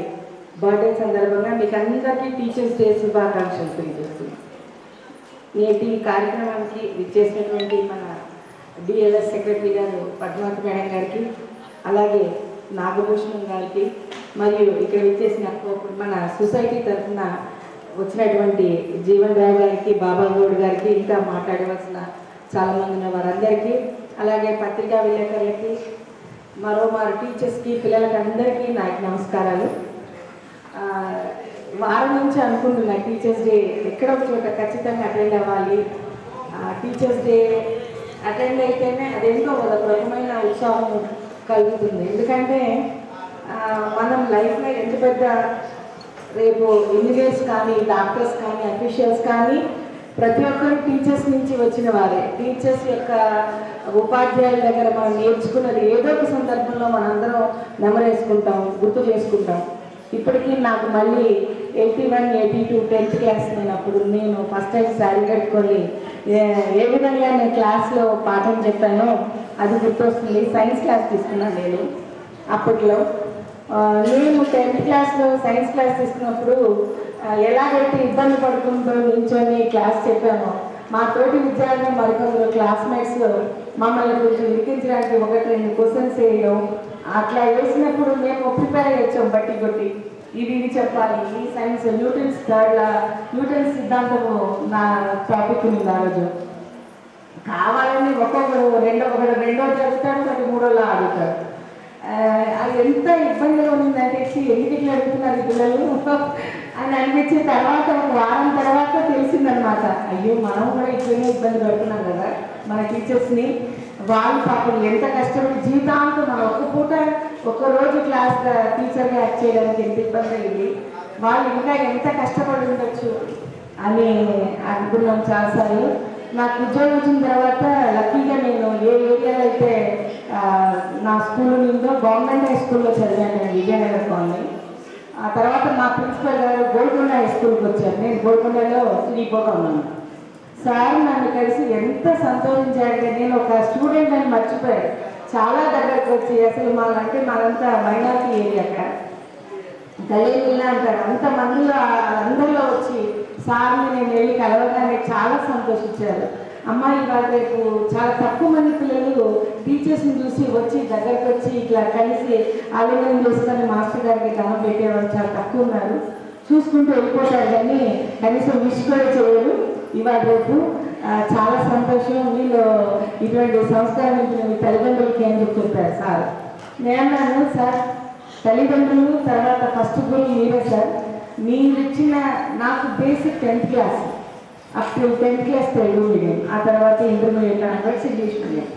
బర్త్డే సందర్భంగా మీకు అందరికీ టీచర్స్ డే శుభాకాంక్షలు తెలియజేస్తున్నాను. నేటి కార్యక్రమానికి విచ్చేసినటువంటి మన డిఎల్ఎస్ సెక్రటరీ గారు పద్మావతి మేడం గారికి, అలాగే నాగభూషణం గారికి, మరియు ఇక్కడ విచ్చేసిన మన సొసైటీ తరఫున వచ్చినటువంటి జీవన్ రావు గారికి, బాబా గౌడ్ గారికి, ఇంకా మాట్లాడవలసిన చాలామంది ఉన్న వారందరికీ, అలాగే పత్రికా విలేకరులకి, మరోమారు టీచర్స్కి, పిల్లలకి అందరికీ నాకు నమస్కారాలు. వారం నుంచి అనుకుంటున్నా టీచర్స్ డే ఎక్కడ ఒక చోట ఖచ్చితంగా అటెండ్ అవ్వాలి. టీచర్స్ డే అటెండ్ అయితేనే అదేంటో ఒక రకమైన ఉత్సాహం కలుగుతుంది. ఎందుకంటే మనం లైఫ్లో ఎంత పెద్ద రేపు ఇంజనీర్స్ కానీ, డాక్టర్స్ కానీ, అఫీషియల్స్ కానీ ప్రతి ఒక్కరు టీచర్స్ నుంచి వచ్చిన వారే. టీచర్స్ యొక్క ఉపాధ్యాయుల దగ్గర మనం నేర్చుకున్నది ఏదో ఒక సందర్భంలో మనందరం నెమరేసుకుంటాం, గుర్తు చేసుకుంటాం. ఇప్పటికీ నాకు మళ్ళీ 81, 82 10th క్లాస్ నేను ఫస్ట్ టైం శారీ కట్టుకొని ఏ విధంగా నేను క్లాస్లో పాఠం చెప్పానో అది గుర్తొస్తుంది. సైన్స్ క్లాస్ తీసుకున్నాను నేను అప్పట్లో. నేను 10th క్లాస్లో సైన్స్ క్లాస్ తీసుకున్నప్పుడు ఎలాగైతే ఇబ్బంది పడుకుంటూ నించొని క్లాస్ చెప్పామో, మా తోటి విద్యార్థులు మరికొందరు క్లాస్మేట్స్ మమ్మల్ని కొంచెం ఇరికించడానికి 1-2 క్వశ్చన్స్ వేయడం, అట్లా వేసినప్పుడు మేము ప్రిపేర్ అయ్యొచ్చాం బట్టి కొట్టి. ఇది చెప్పాలి, ఈ సైన్స్ న్యూటన్స్ సిద్ధాంతము నా టాపిక్ ఉంది ఆ రోజు. కావాలని ఒక్కొక్కరు రెండో చదువుతాడు, మరి మూడోలా ఆడుతాడు. అది ఎంత ఇబ్బందిగా ఉండిందంటే ఎందుకు ఇట్లా అడుగుతున్నారు పిల్లలు అని అనిపించిన తర్వాత ఒక వారం తర్వాత తెలిసిందనమాట. అయ్యో మనం కూడా ఇట్లనే ఇబ్బంది పడుతున్నాం కదా మన టీచర్స్ని. వాళ్ళు పాపం ఎంత కష్టపడి జీవితాంతం మనం ఒక్కరోజు క్లాస్ టీచర్గా యాక్ట్ చేయడానికి ఎంత ఇబ్బంది అయింది, వాళ్ళు ఇంకా ఎంత కష్టపడి ఉండొచ్చు అని అనుకున్నాం చాలాసార్లు. నాకు ఉద్యోగం వచ్చిన తర్వాత లక్కీగా నేను ఏ ఏరియాలో అయితే నా స్కూల్ ఉందో గవర్నమెంట్ హై స్కూల్లో చదివాను నేను, విజయనగర్ కాలనీ. ఆ తర్వాత మా ప్రిన్సిపల్ గారు గోల్కొండ హై స్కూల్కి వచ్చారు. నేను గోల్కొండలో సిడిపోగా ఉన్నాను. సార్ నన్ను కలిసి ఎంత సంతోషించాడంటే నేను ఒక స్టూడెంట్ అని మర్చిపోయాను. చాలా దగ్గరకు వచ్చి అసలు మాదంతా మైనారిటీ ఏరియా, అక్కడ గలీలా అంటారు, అంతమందిలో అందరిలో వచ్చి సార్ని నేను వెళ్ళి కలవగానే చాలా సంతోషించారు. అమ్మాయి ఇవాళ రేపు చాలా తక్కువ మంది పిల్లలు టీచర్స్ని చూసి వచ్చి దగ్గరకు వచ్చి ఇట్లా కలిసి ఆలింగనం చేసుకొని మాస్టర్ గారికి ధనం పెట్టేవాళ్ళు చాలా తక్కువ ఉన్నారు. చూసుకుంటూ వెళ్ళిపోతారు కానీ కనీసం విష్ కూడా చేయరు. ఇవాళ రేపు చాలా సంతోషం. వీళ్ళు ఇటువంటి సంస్కారం ఇచ్చిన మీ తల్లిదండ్రులకి అని చెప్పారు సార్. నేను సార్ తల్లిదండ్రులు తర్వాత ఫస్ట్ గురువు మీరే సార్. మీరు ఇచ్చిన నాకు basic 10th class up to 10th class Telugu medium, ఆ తర్వాత ఇంటర్మీడియట్ అనబట్టి ఇంగ్లీష్ మీడియం.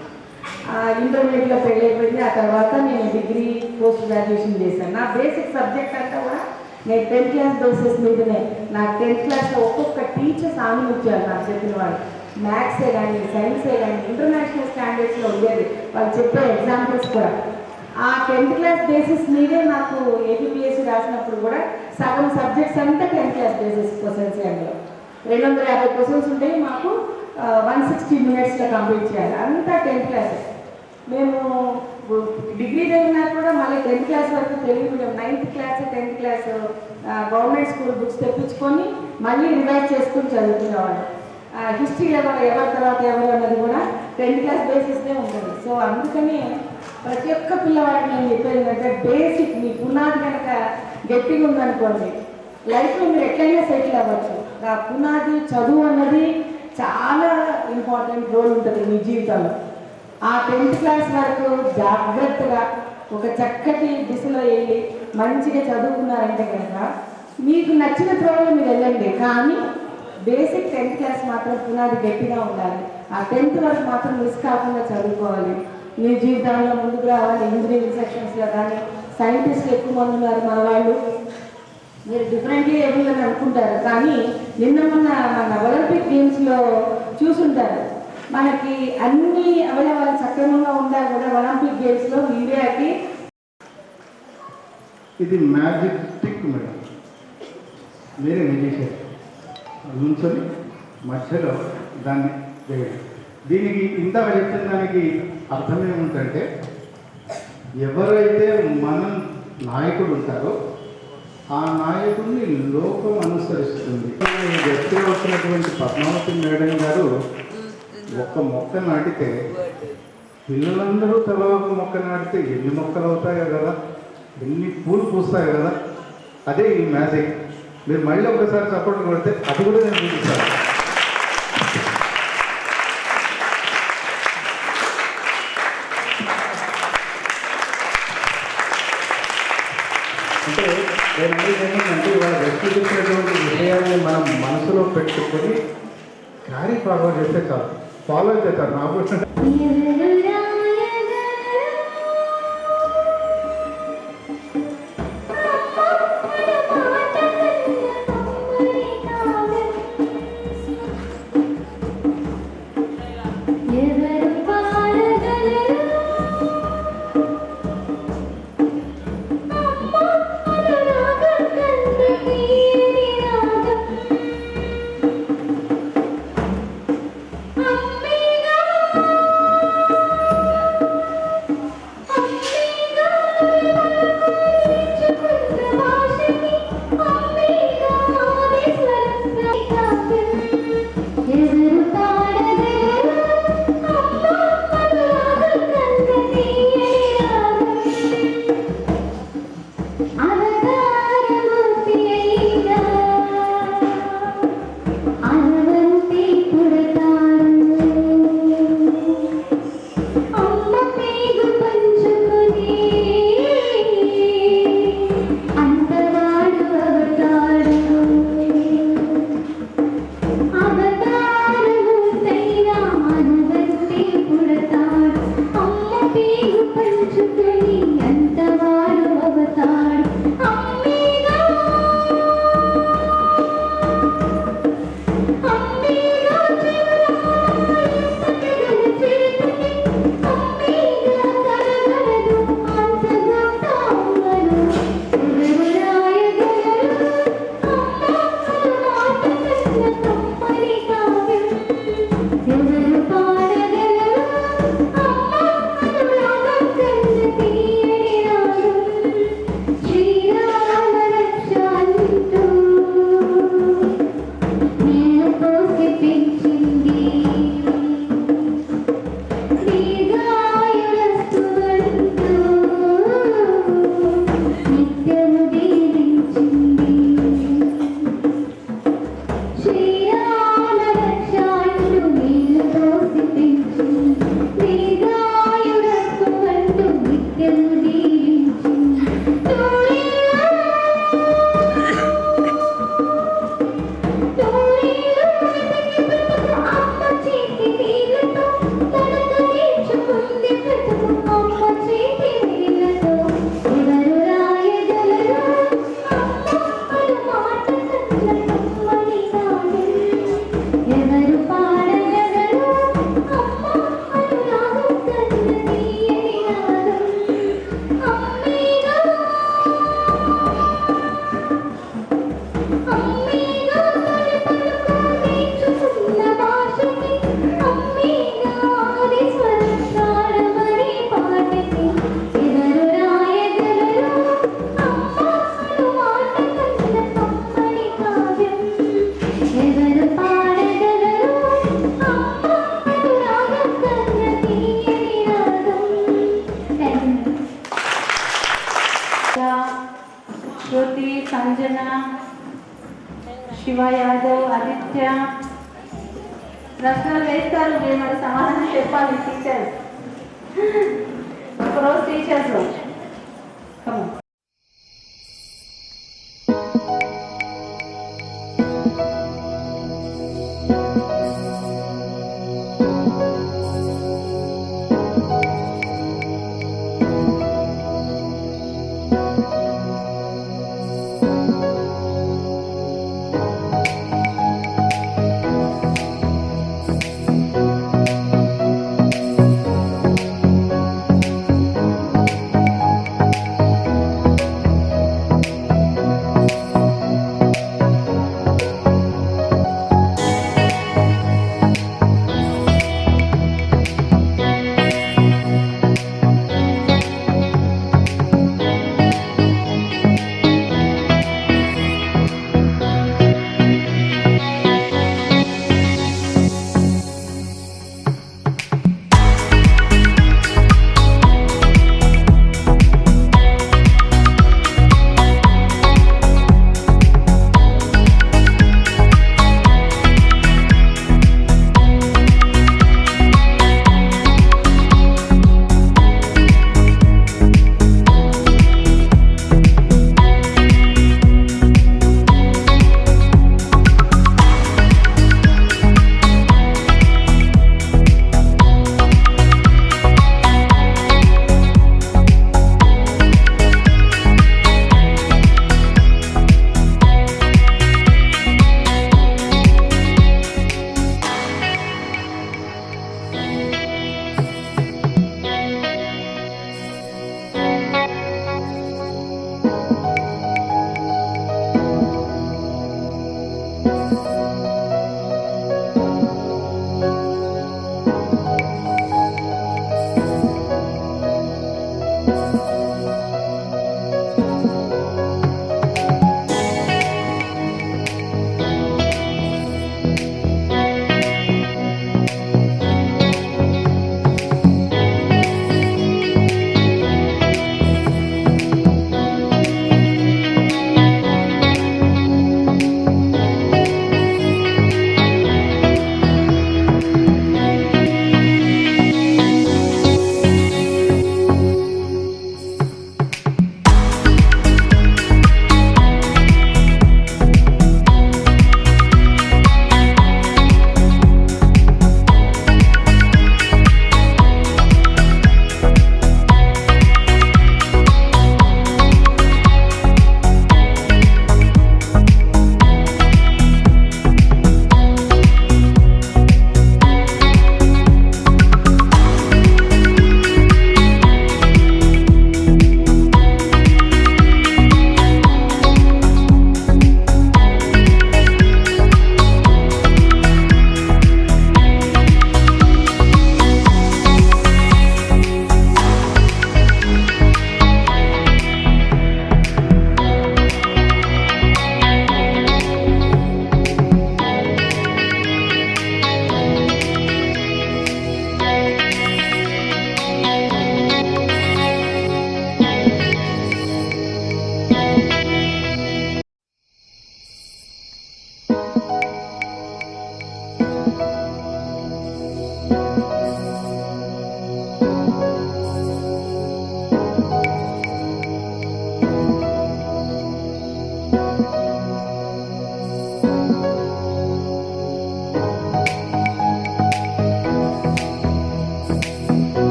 ఇంటర్మీడియట్లో పెళ్ళి అయిపోయింది. ఆ తర్వాత నేను డిగ్రీ పోస్ట్ గ్రాడ్యుయేషన్ చేశాను. నా బేసిక్ సబ్జెక్ట్ అంతా కూడా నేను 10th క్లాస్ బేసిస్ మీదనే. నాకు 10th క్లాస్లో ఒక్కొక్క టీచర్స్ ఆనందించారు నాకు చెప్పిన వాళ్ళు. మ్యాథ్సే కానీ, సైన్సే కానీ ఇంటర్నేషనల్ స్టాండర్డ్స్లో ఉండేది వాళ్ళు చెప్పే ఎగ్జాంపుల్స్ కూడా. ఆ 10th క్లాస్ బేసిస్ మీదే నాకు ఏపీఎస్సీ రాసినప్పుడు కూడా సగం సబ్జెక్ట్స్ అంతా 10th క్లాస్ బేసిస్ క్వశ్చన్స్. అందులో 250 క్వశ్చన్స్ ఉంటాయి. మాకు 160 minutesలో కంప్లీట్ చేయాలి. అంతా 10th క్లాస్. మేము డిగ్రీ చదివినా కూడా మళ్ళీ 10th క్లాస్ వరకు Telugu medium, 9th class 10th class government school books తెప్పించుకొని మళ్ళీ రివైజ్ చేసుకుని చదువుకునేవాళ్ళు. హిస్టరీలో కూడా ఎవరి తర్వాత ఎవరు అన్నది కూడా 10th క్లాస్ బేసిస్నే ఉంటుంది. సో అందుకని ప్రతి ఒక్క పిల్లవాడికి నేను చెప్పేది ఏంటంటే బేసిక్ మీ పునాది కనుక గట్టిగా ఉందనుకోండి లైఫ్లో మీరు ఎట్లయినా సెటిల్ అవ్వచ్చు. ఆ పునాది చదువు అన్నది చాలా ఇంపార్టెంట్ రోల్ ఉంటుంది మీ జీవితంలో. ఆ 10th క్లాస్ వరకు జాగ్రత్తగా ఒక చక్కటి దిశలో వెళ్ళి మంచిగా చదువుకున్నారంటే కనుక మీకు నచ్చిన త్రోవలో మీరు వెళ్ళండి. కానీ బేసిక్ 10th క్లాస్ మాత్రం పునాది గట్టిగా ఉండాలి. ఆ 10th వరకు మాత్రం మిస్ కాకుండా చదువుకోవాలి. మీ జీవితంలో ముందుకు రావాలి. ఇంజనీరింగ్ సెక్షన్స్లో కానీ సైంటిస్టులు ఎక్కువ మంది ఉన్నారు మన వాళ్ళు. మీరు డిఫరెంట్లీ ఏబుల్ అని అనుకుంటారు, కానీ నిన్న మొన్న మన ఒలింపిక్ గేమ్స్లో చూసుంటారు. మనకి అన్ని అవయవాలు సక్రమంగా ఉందా కూడా ఒలింపిక్ గేమ్స్లో ఇండియాకి. ఇది మ్యాజిక్ స్టిక్ మేడం, మీరే నిజేశారు. నుంచొని మధ్యలో దాన్ని వేయండి. దీనికి ఇందాక చెప్పిన దానికి అర్థం ఏమిటంటే ఎవరైతే మన నాయకుడు ఉంటారో ఆ నాయకుడిని లోకం అనుసరిస్తుంది. ఈ వ్యక్తిలో వచ్చినటువంటి పద్మావతి మేడం గారు ఒక్క మొక్క నాటితే పిల్లలందరూ తల ఒక మొక్క నాటితే ఎన్ని మొక్కలు అవుతాయో కదా, ఎన్ని పూలు పూస్తాయో కదా. అదే ఈ మ్యాజిక్. మీరు మళ్ళీ ఒకసారి సపోర్ట్ కొడితే అది కూడా నేను చూపిస్తాను. అంటే నేను అనేది ఏంటంటే ఇవాళ వ్యక్తిగతమైనటువంటి విషయాన్ని మనం మనసులో పెట్టుకొని క్యారీ ఫార్వర్డ్ చేస్తే చాలు, ఫాలో అయితే చాలు. నాకు Shruti, Sanjana, Shiva Yadav, Aditya. ప్రశ్నలు వేస్తారు, మీరు మరి సమాధానం చెప్పాలి టీచర్స్. ఒకరోజు టీచర్స్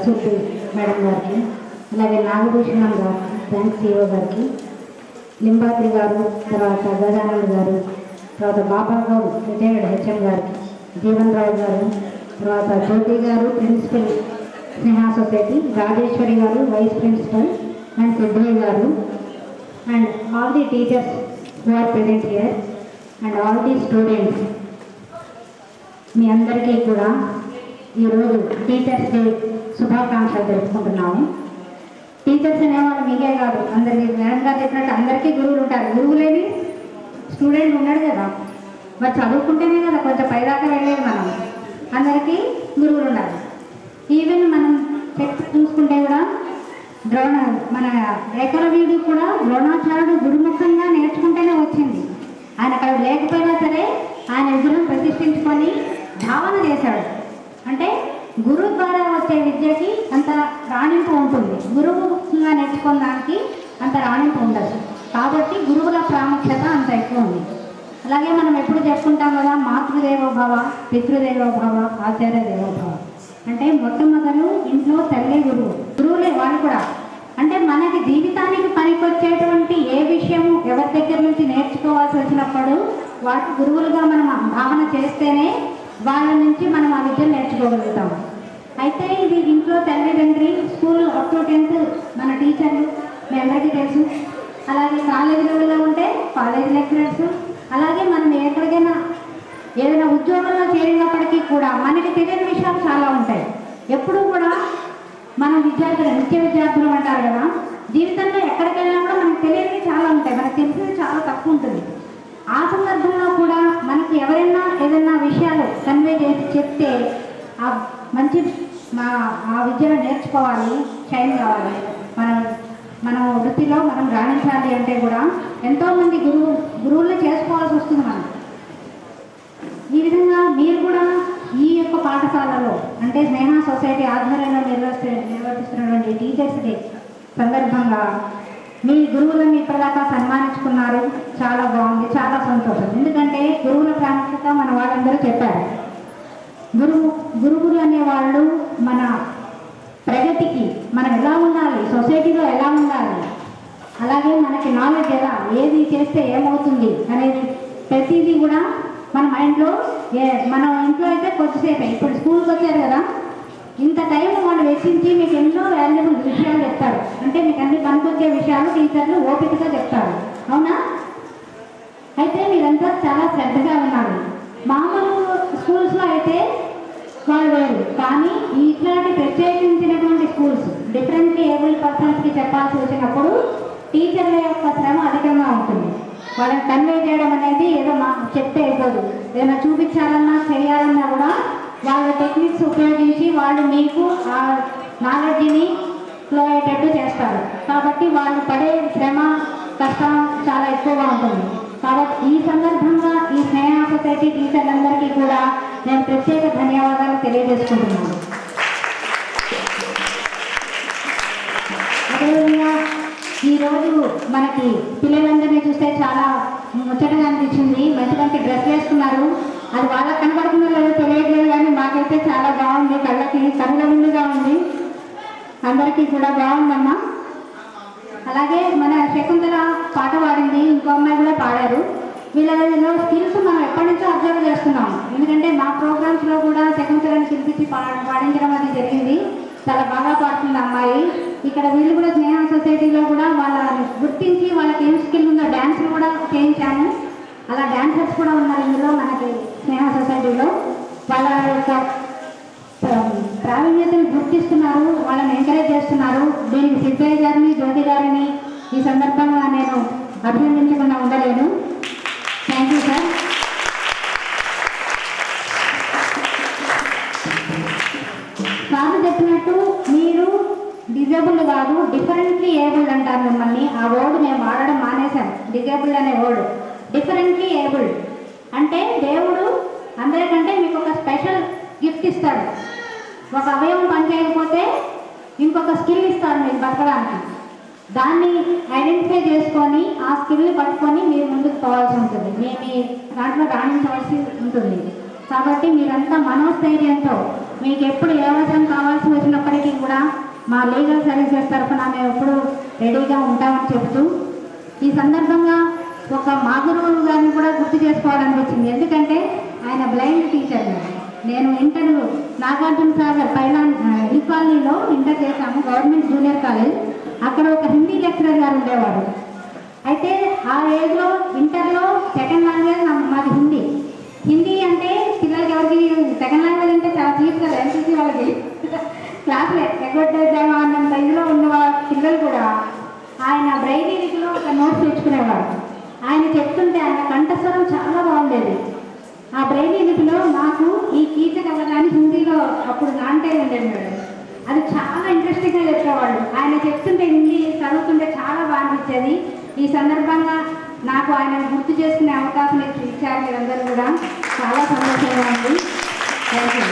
రసూల్ మేడం గారికి, అలాగే నాగభూషణం గారు, థ్యాంక్స్ సిఓ గారికి, లింబాద్రి గారు, తర్వాత గజానంద్ గారు, తర్వాత బాబా గారు రిటైర్డ్ హెచ్ఎం గారికి, జీవన్ రావు గారు, తర్వాత జ్యోతి గారు ప్రిన్సిపల్ స్నేహ సొసైటీ, రాజేశ్వరి గారు వైస్ ప్రిన్సిపల్, అండ్ సిద్ధయ్య గారు, and all the teachers who are present here and all the students, మీ అందరికీ కూడా ఈరోజు టీచర్స్ డే శుభాకాంక్షలు తెలుపుకుంటున్నాము. టీచర్స్ అనేవాళ్ళు మీకే కాదు, అందరికీ మేడం గారు చెప్పినట్టు అందరికీ గురువులు ఉంటారు. గురువు లేని స్టూడెంట్ ఉన్నాడు కదా, మరి చదువుకుంటేనే కదా కొంచెం పైదాకా వెళ్ళేది. మనం అందరికీ గురువులు ఉండాలి. ఈవెన్ మనం చూసుకుంటే కూడా మన ఏకలవ్యుడు కూడా ద్రోణాచార్యుడు గురుముఖంగా నేర్చుకుంటేనే వచ్చింది. ఆయన అక్కడ లేకపోయినా సరే ఆయన విగ్రహం ప్రతిష్ఠించుకొని భావన చేశాడు. అంటే గురువు ద్వారా వచ్చే విద్యకి అంత రాణింపు ఉంటుంది, గురువుగా నేర్చుకున్న దానికి అంత రాణింపు ఉండదు. కాబట్టి గురువుల ప్రాముఖ్యత అంత ఎక్కువ ఉంది. అలాగే మనం ఎప్పుడు చెప్పుకుంటాం కదా, మాతృదేవోభవ, పితృదేవోభవ, ఆచార్య దేవోభవ. అంటే మొట్టమొదలు ఇంట్లో తల్లి గురువు, గురువులే వాళ్ళు కూడా. అంటే మనకి జీవితానికి పనికొచ్చేటువంటి ఏ విషయము ఎవరి దగ్గర నుంచి నేర్చుకోవాల్సి వచ్చినప్పుడు వాటి గురువులుగా మనం భావన చేస్తేనే వాళ్ళ నుంచి మనం ఆ విద్యను నేర్చుకోగలుగుతాము. అయితే ఇది ఇంట్లో తల్లిదండ్రి, స్కూల్ అప్ టు 10th మన టీచర్లు మీ అందరికీ తెలుసు. అలాగే కాలేజీ లెవెల్లో ఉంటే కాలేజ్ లెక్చరర్స్, అలాగే మనం ఎక్కడికైనా ఏదైనా ఉద్యోగంలో చేరినప్పటికీ కూడా మనకి తెలియని విషయాలు చాలా ఉంటాయి. ఎప్పుడూ కూడా మన విద్యార్థులు, నిత్య విద్యార్థులు అంటారు కదా, జీవితంలో ఎక్కడికి వెళ్ళినా కూడా మనకు తెలియనివి చాలా ఉంటాయి, మనకు తెలిసేది చాలా తక్కువ ఉంటుంది. ఆ సందర్భంలో కూడా మనకు ఎవరైనా ఏదైనా విషయాలు కన్వే చేసి చెప్తే ఆ మంచి ఆ విద్యను నేర్చుకోవాలి, షైన్ కావాలి. మన వృత్తిలో మనం రాణించాలి అంటే కూడా ఎంతోమంది గురువుల్ని చేసుకోవాల్సి వస్తుంది మనం. ఈ విధంగా మీరు కూడా ఈ యొక్క పాఠశాలలో అంటే స్నేహ సొసైటీ ఆధ్వర్యంలో నిర్వర్తిస్తున్నటువంటి టీచర్స్ డే సందర్భంగా మీ గురువులను ఇప్పటిదాకా సన్మానించుకున్నారు. చాలా బాగుంది, చాలా సంతోషం. ఎందుకంటే గురువుల ప్రాముఖ్యత మన వాళ్ళందరూ చెప్పారు. గురువులు అనేవాళ్ళు మన ప్రగతికి మనం ఎలా ఉండాలి, సొసైటీలో ఎలా ఉండాలి, అలాగే మనకి నాలెడ్జ్ ఎలా, ఏది చేస్తే ఏమవుతుంది అనేది ప్రతిదీ కూడా మన మైండ్లో మన ఇంట్లో అయితే కొద్దిసేపే. ఇప్పుడు స్కూల్కి వచ్చారు కదా, ఇంత టైం వాళ్ళు వెచ్చించి మీకు ఎన్నో వాల్యుబుల్ విషయాలు చెప్తారు. అంటే మీకు అన్ని పనికొచ్చే విషయాలు టీచర్లు ఓపికగా చెప్తారు, అవునా? అయితే మీరంతా చాలా శ్రద్ధగా ఉన్నారు. మామూలు స్కూల్స్లో అయితే వాళ్ళు వేరు, కానీ ఇట్లాంటి ప్రత్యేకించినటువంటి స్కూల్స్ డిఫరెంట్లీ ఏబుల్ పర్సన్స్కి చెప్పాల్సి వచ్చినప్పుడు టీచర్ల యొక్క శ్రమ అధికంగా ఉంటుంది. వాళ్ళని కన్వే చేయడం అనేది ఏదో చెప్తే అయిపోదు. ఏదైనా చూపించాలన్నా చేయాలన్నా కూడా వాళ్ళ టెక్నిక్స్ ఉపయోగించి వాళ్ళు మీకు ఆ నాలెడ్జ్ని ఫ్లో అయ్యేటట్టు చేస్తారు. కాబట్టి వాళ్ళు పడే శ్రమ, కష్టం చాలా ఎక్కువగా ఉంటుంది. కాబట్టి ఈ సందర్భంగా ఈ స్నేహ సొసైటీ టీచర్లందరికీ కూడా నేను ప్రత్యేక ధన్యవాదాలు తెలియజేసుకుంటున్నాను. అదేవిధంగా ఈరోజు మనకి పిల్లలందరినీ చూస్తే చాలా ముచ్చటగా అనిపించింది. మంచి మంచి డ్రెస్ వేసుకున్నారు. అది వాళ్ళకి కనబడుతుందో లేదో తెలియట్లేదు, కానీ మాకైతే చాలా బాగుంది, కళ్ళ ముందుగా ఉంది. అందరికీ కూడా బాగుందమ్మా. అలాగే మన శకుంతల పాట పాడింది, ఇంకో అమ్మాయి కూడా పాడారు. వీళ్ళలో స్కిల్స్ మనం ఎప్పటి నుంచో అబ్జర్వ్ చేస్తున్నాం. ఎందుకంటే మా ప్రోగ్రామ్స్లో కూడా శకుంతలను పిలిపించి పాడించడం అది జరిగింది. చాలా బాగా పాడుతుంది అమ్మాయి. ఇక్కడ వీళ్ళు కూడా స్నేహ సొసైటీలో కూడా వాళ్ళని గుర్తించి వాళ్ళకి ఏం స్కిల్ ఉందో డ్యాన్స్లు కూడా చేయించాము. అలా డాన్సర్స్ కూడా ఉన్నారు ఇందులో మనకి స్నేహ సొసైటీలో. వాళ్ళ యొక్క ప్రావీణ్యతను గుర్తిస్తున్నారు, వాళ్ళని ఎంకరేజ్ చేస్తున్నారు. దీనికి సిద్ధయ్య గారిని, జ్యోతి గారిని ఈ సందర్భంగా నేను అభినందించకుండా ఉండలేను. Thank you sir. సార్ చెప్పినట్టు మీరు డిజేబుల్డ్ కాదు, డిఫరెంట్లీ ఏబుల్డ్ అంటారు మిమ్మల్ని. ఆ వర్డ్ మేము వాడడం మానేశాం, డిజేబుల్డ్ అనే వర్డ్. డిఫరెంట్లీ ఏబుల్డ్ అంటే దేవుడు అందరికంటే మీకు ఒక స్పెషల్ గిఫ్ట్ ఇస్తాడు. ఒక అవయవం పనిచేయకపోతే ఇంకొక స్కిల్ ఇస్తాడు మీకు బతకడానికి. దాన్ని ఐడెంటిఫై చేసుకొని ఆ స్కిల్ని పట్టుకొని మీరు ముందుకు పోవాల్సి ఉంటుంది, మీ దాంట్లో రాణించవలసి ఉంటుంది. కాబట్టి మీరంతా మనోస్థైర్యంతో మీకు ఎప్పుడు ఏ అవసరం కావాల్సి వచ్చినప్పటికీ కూడా మా లీగల్ సర్వీసెస్ తరఫున మేము ఎప్పుడు రెడీగా ఉంటామని చెబుతూ ఈ సందర్భంగా ఒక మా గురువు గారిని కూడా గుర్తు చేసుకోవాలనిపించింది. ఎందుకంటే ఆయన బ్లైండ్ టీచర్. నేను ఇంటర్ నాగార్జున సాగర్ పైన ఈ కాలనీలో ఇంటర్ చేశాము, గవర్నమెంట్ జూనియర్ కాలేజ్. అక్కడ ఒక హిందీ లెక్చరర్ గారు ఉండేవాడు. అయితే ఆ ఏజ్లో ఇంటర్లో సెకండ్ లాంగ్వేజ్ మాది హిందీ అంటే పిల్లలకి ఎవరికి సెకండ్ లాంగ్వేజ్ అంటే చాలా చీప్ కదా, ఎన్సీసీ వాళ్ళకి క్లాసులు ఎగ్గొట్టేద్దామా అన్నంత ఇదిలో ఉన్న పిల్లలు కూడా ఆయన బ్రైలీ లిపిలో ఒక నోట్స్ తెచ్చుకునేవాడు. ఆయన చెప్తుంటే ఆయన కంఠస్వరం చాలా బాగుండేది. ఆ బ్రైలీ లిపిలో నాకు ఈ కీచకవరాన్ని హిందీలో అప్పుడు నాంటేజ్ ఉండేది మేడం. అది చాలా ఇంట్రెస్టింగ్గా చెప్పేవాడు. ఆయన చెప్తుంటే హిందీ చదువుతుంటే చాలా బాగా అనిపించేది. ఈ సందర్భంగా నాకు ఆయన గుర్తు చేసుకునే అవకాశం ఇచ్చారు మీరందరూ కూడా. చాలా సంతోషంగా ఉంది. Thank you.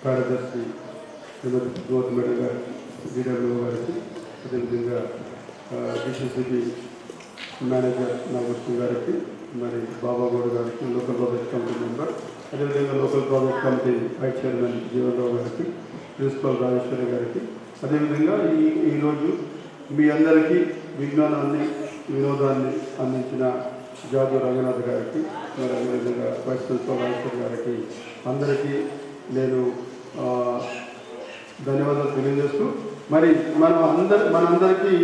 కార్యదర్శి శ్రీమతి పద్మావతి మేడం గారికి, డిడబ్ల్యూ గారికి, అదేవిధంగా డిసిసిబి మేనేజర్ నాగకృష్ణ గారికి, మరి బాబాగౌడ్ గారికి, లోకల్ ప్రాజెక్ట్ కమిటీ మెంబర్, అదేవిధంగా local project committee vice chairman Jeevan Rao గారికి, ప్రిన్సిపల్ రాజేశ్వరి గారికి, అదేవిధంగా ఈరోజు మీ అందరికీ విజ్ఞానాన్ని వినోదాన్ని అందించిన జాదు రంగనాథ్ గారికి, మరి అదేవిధంగా వైస్ ప్రిన్సిపల్ రాజేశ్వరి గారికి అందరికీ నేను ధన్యవాదాలు తెలియజేస్తూ, మరి మనందరికీ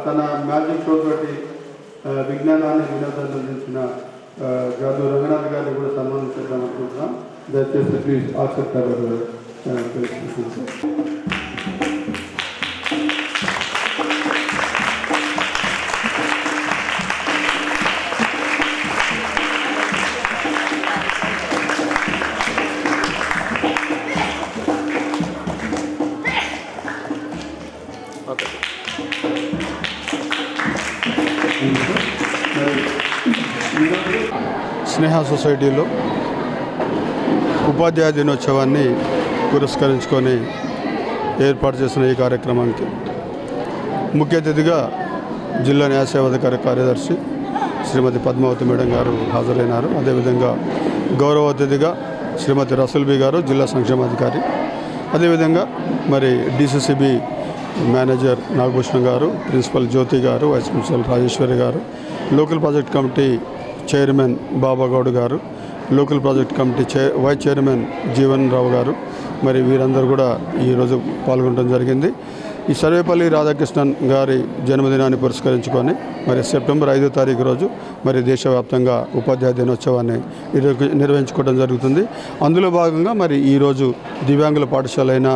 తన మ్యాజిక్ షో తోటి విజ్ఞానాన్ని వినోదాన్ని అందించిన జాదు రంగనాథ్ గారిని కూడా సన్మానించేద్దాం అనుకుంటున్నాం. దయచేసి ప్లీజ్ ఆసక్తి స్నేహ సొసైటీలో ఉపాధ్యాయ దినోత్సవాన్ని పురస్కరించుకొని ఏర్పాటు చేసిన ఈ కార్యక్రమానికి ముఖ్య అతిథిగా జిల్లా న్యాయ సేవాధికారి కార్యదర్శి శ్రీమతి పద్మావతి మేడం గారు హాజరైనారు. అదేవిధంగా గౌరవ అతిథిగా శ్రీమతి రసూల్బీ గారు జిల్లా సంక్షేమాధికారి, అదేవిధంగా మరి డిసిసిబి మేనేజర్ నాగభూషణ్ గారు, ప్రిన్సిపల్ జ్యోతి గారు, వైస్ ప్రిన్సిపల్ రాజేశ్వరి గారు, local project committee chairman Babagoud గారు, local project committee vice chairman Jeevan Rao గారు, మరి వీరందరూ కూడా ఈరోజు పాల్గొనడం జరిగింది. ఈ సర్వేపల్లి రాధాకృష్ణన్ గారి జన్మదినాన్ని పురస్కరించుకొని మరి సెప్టెంబర్ 5వ తారీఖు రోజు మరి దేశవ్యాప్తంగా ఉపాధ్యాయ దినోత్సవాన్ని నిర్వహించుకోవడం జరుగుతుంది. అందులో భాగంగా మరి ఈరోజు దివ్యాంగుల పాఠశాల అయిన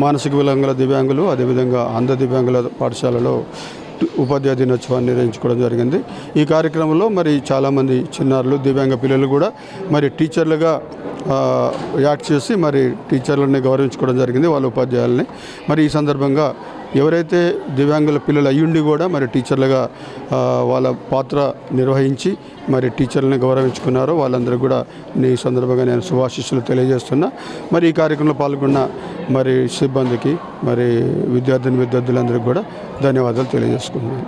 మానసిక వికలాంగుల దివ్యాంగులు, అదేవిధంగా అంధ దివ్యాంగుల పాఠశాలలో ఉపాధ్యాయ దినోత్సవాన్ని నిర్వహించుకోవడం జరిగింది. ఈ కార్యక్రమంలో మరి చాలామంది చిన్నారులు, దివ్యాంగ పిల్లలు కూడా మరి టీచర్లుగా యాక్ట్ చేసి మరి టీచర్లని గౌరవించుకోవడం జరిగింది, వాళ్ళ ఉపాధ్యాయులని. మరి ఈ సందర్భంగా ఎవరైతే దివ్యాంగుల పిల్లలు అయ్యుండి కూడా మరి టీచర్లుగా వాళ్ళ పాత్ర నిర్వహించి మరి టీచర్లని గౌరవించుకున్నారో వాళ్ళందరూ కూడా ఈ సందర్భంగా నేను శుభాశీస్సులు తెలియజేస్తున్నా. మరి ఈ కార్యక్రమంలో పాల్గొన్న మరి సిబ్బందికి, మరి విద్యార్థులందరికీ కూడా ధన్యవాదాలు తెలియజేసుకున్నాను.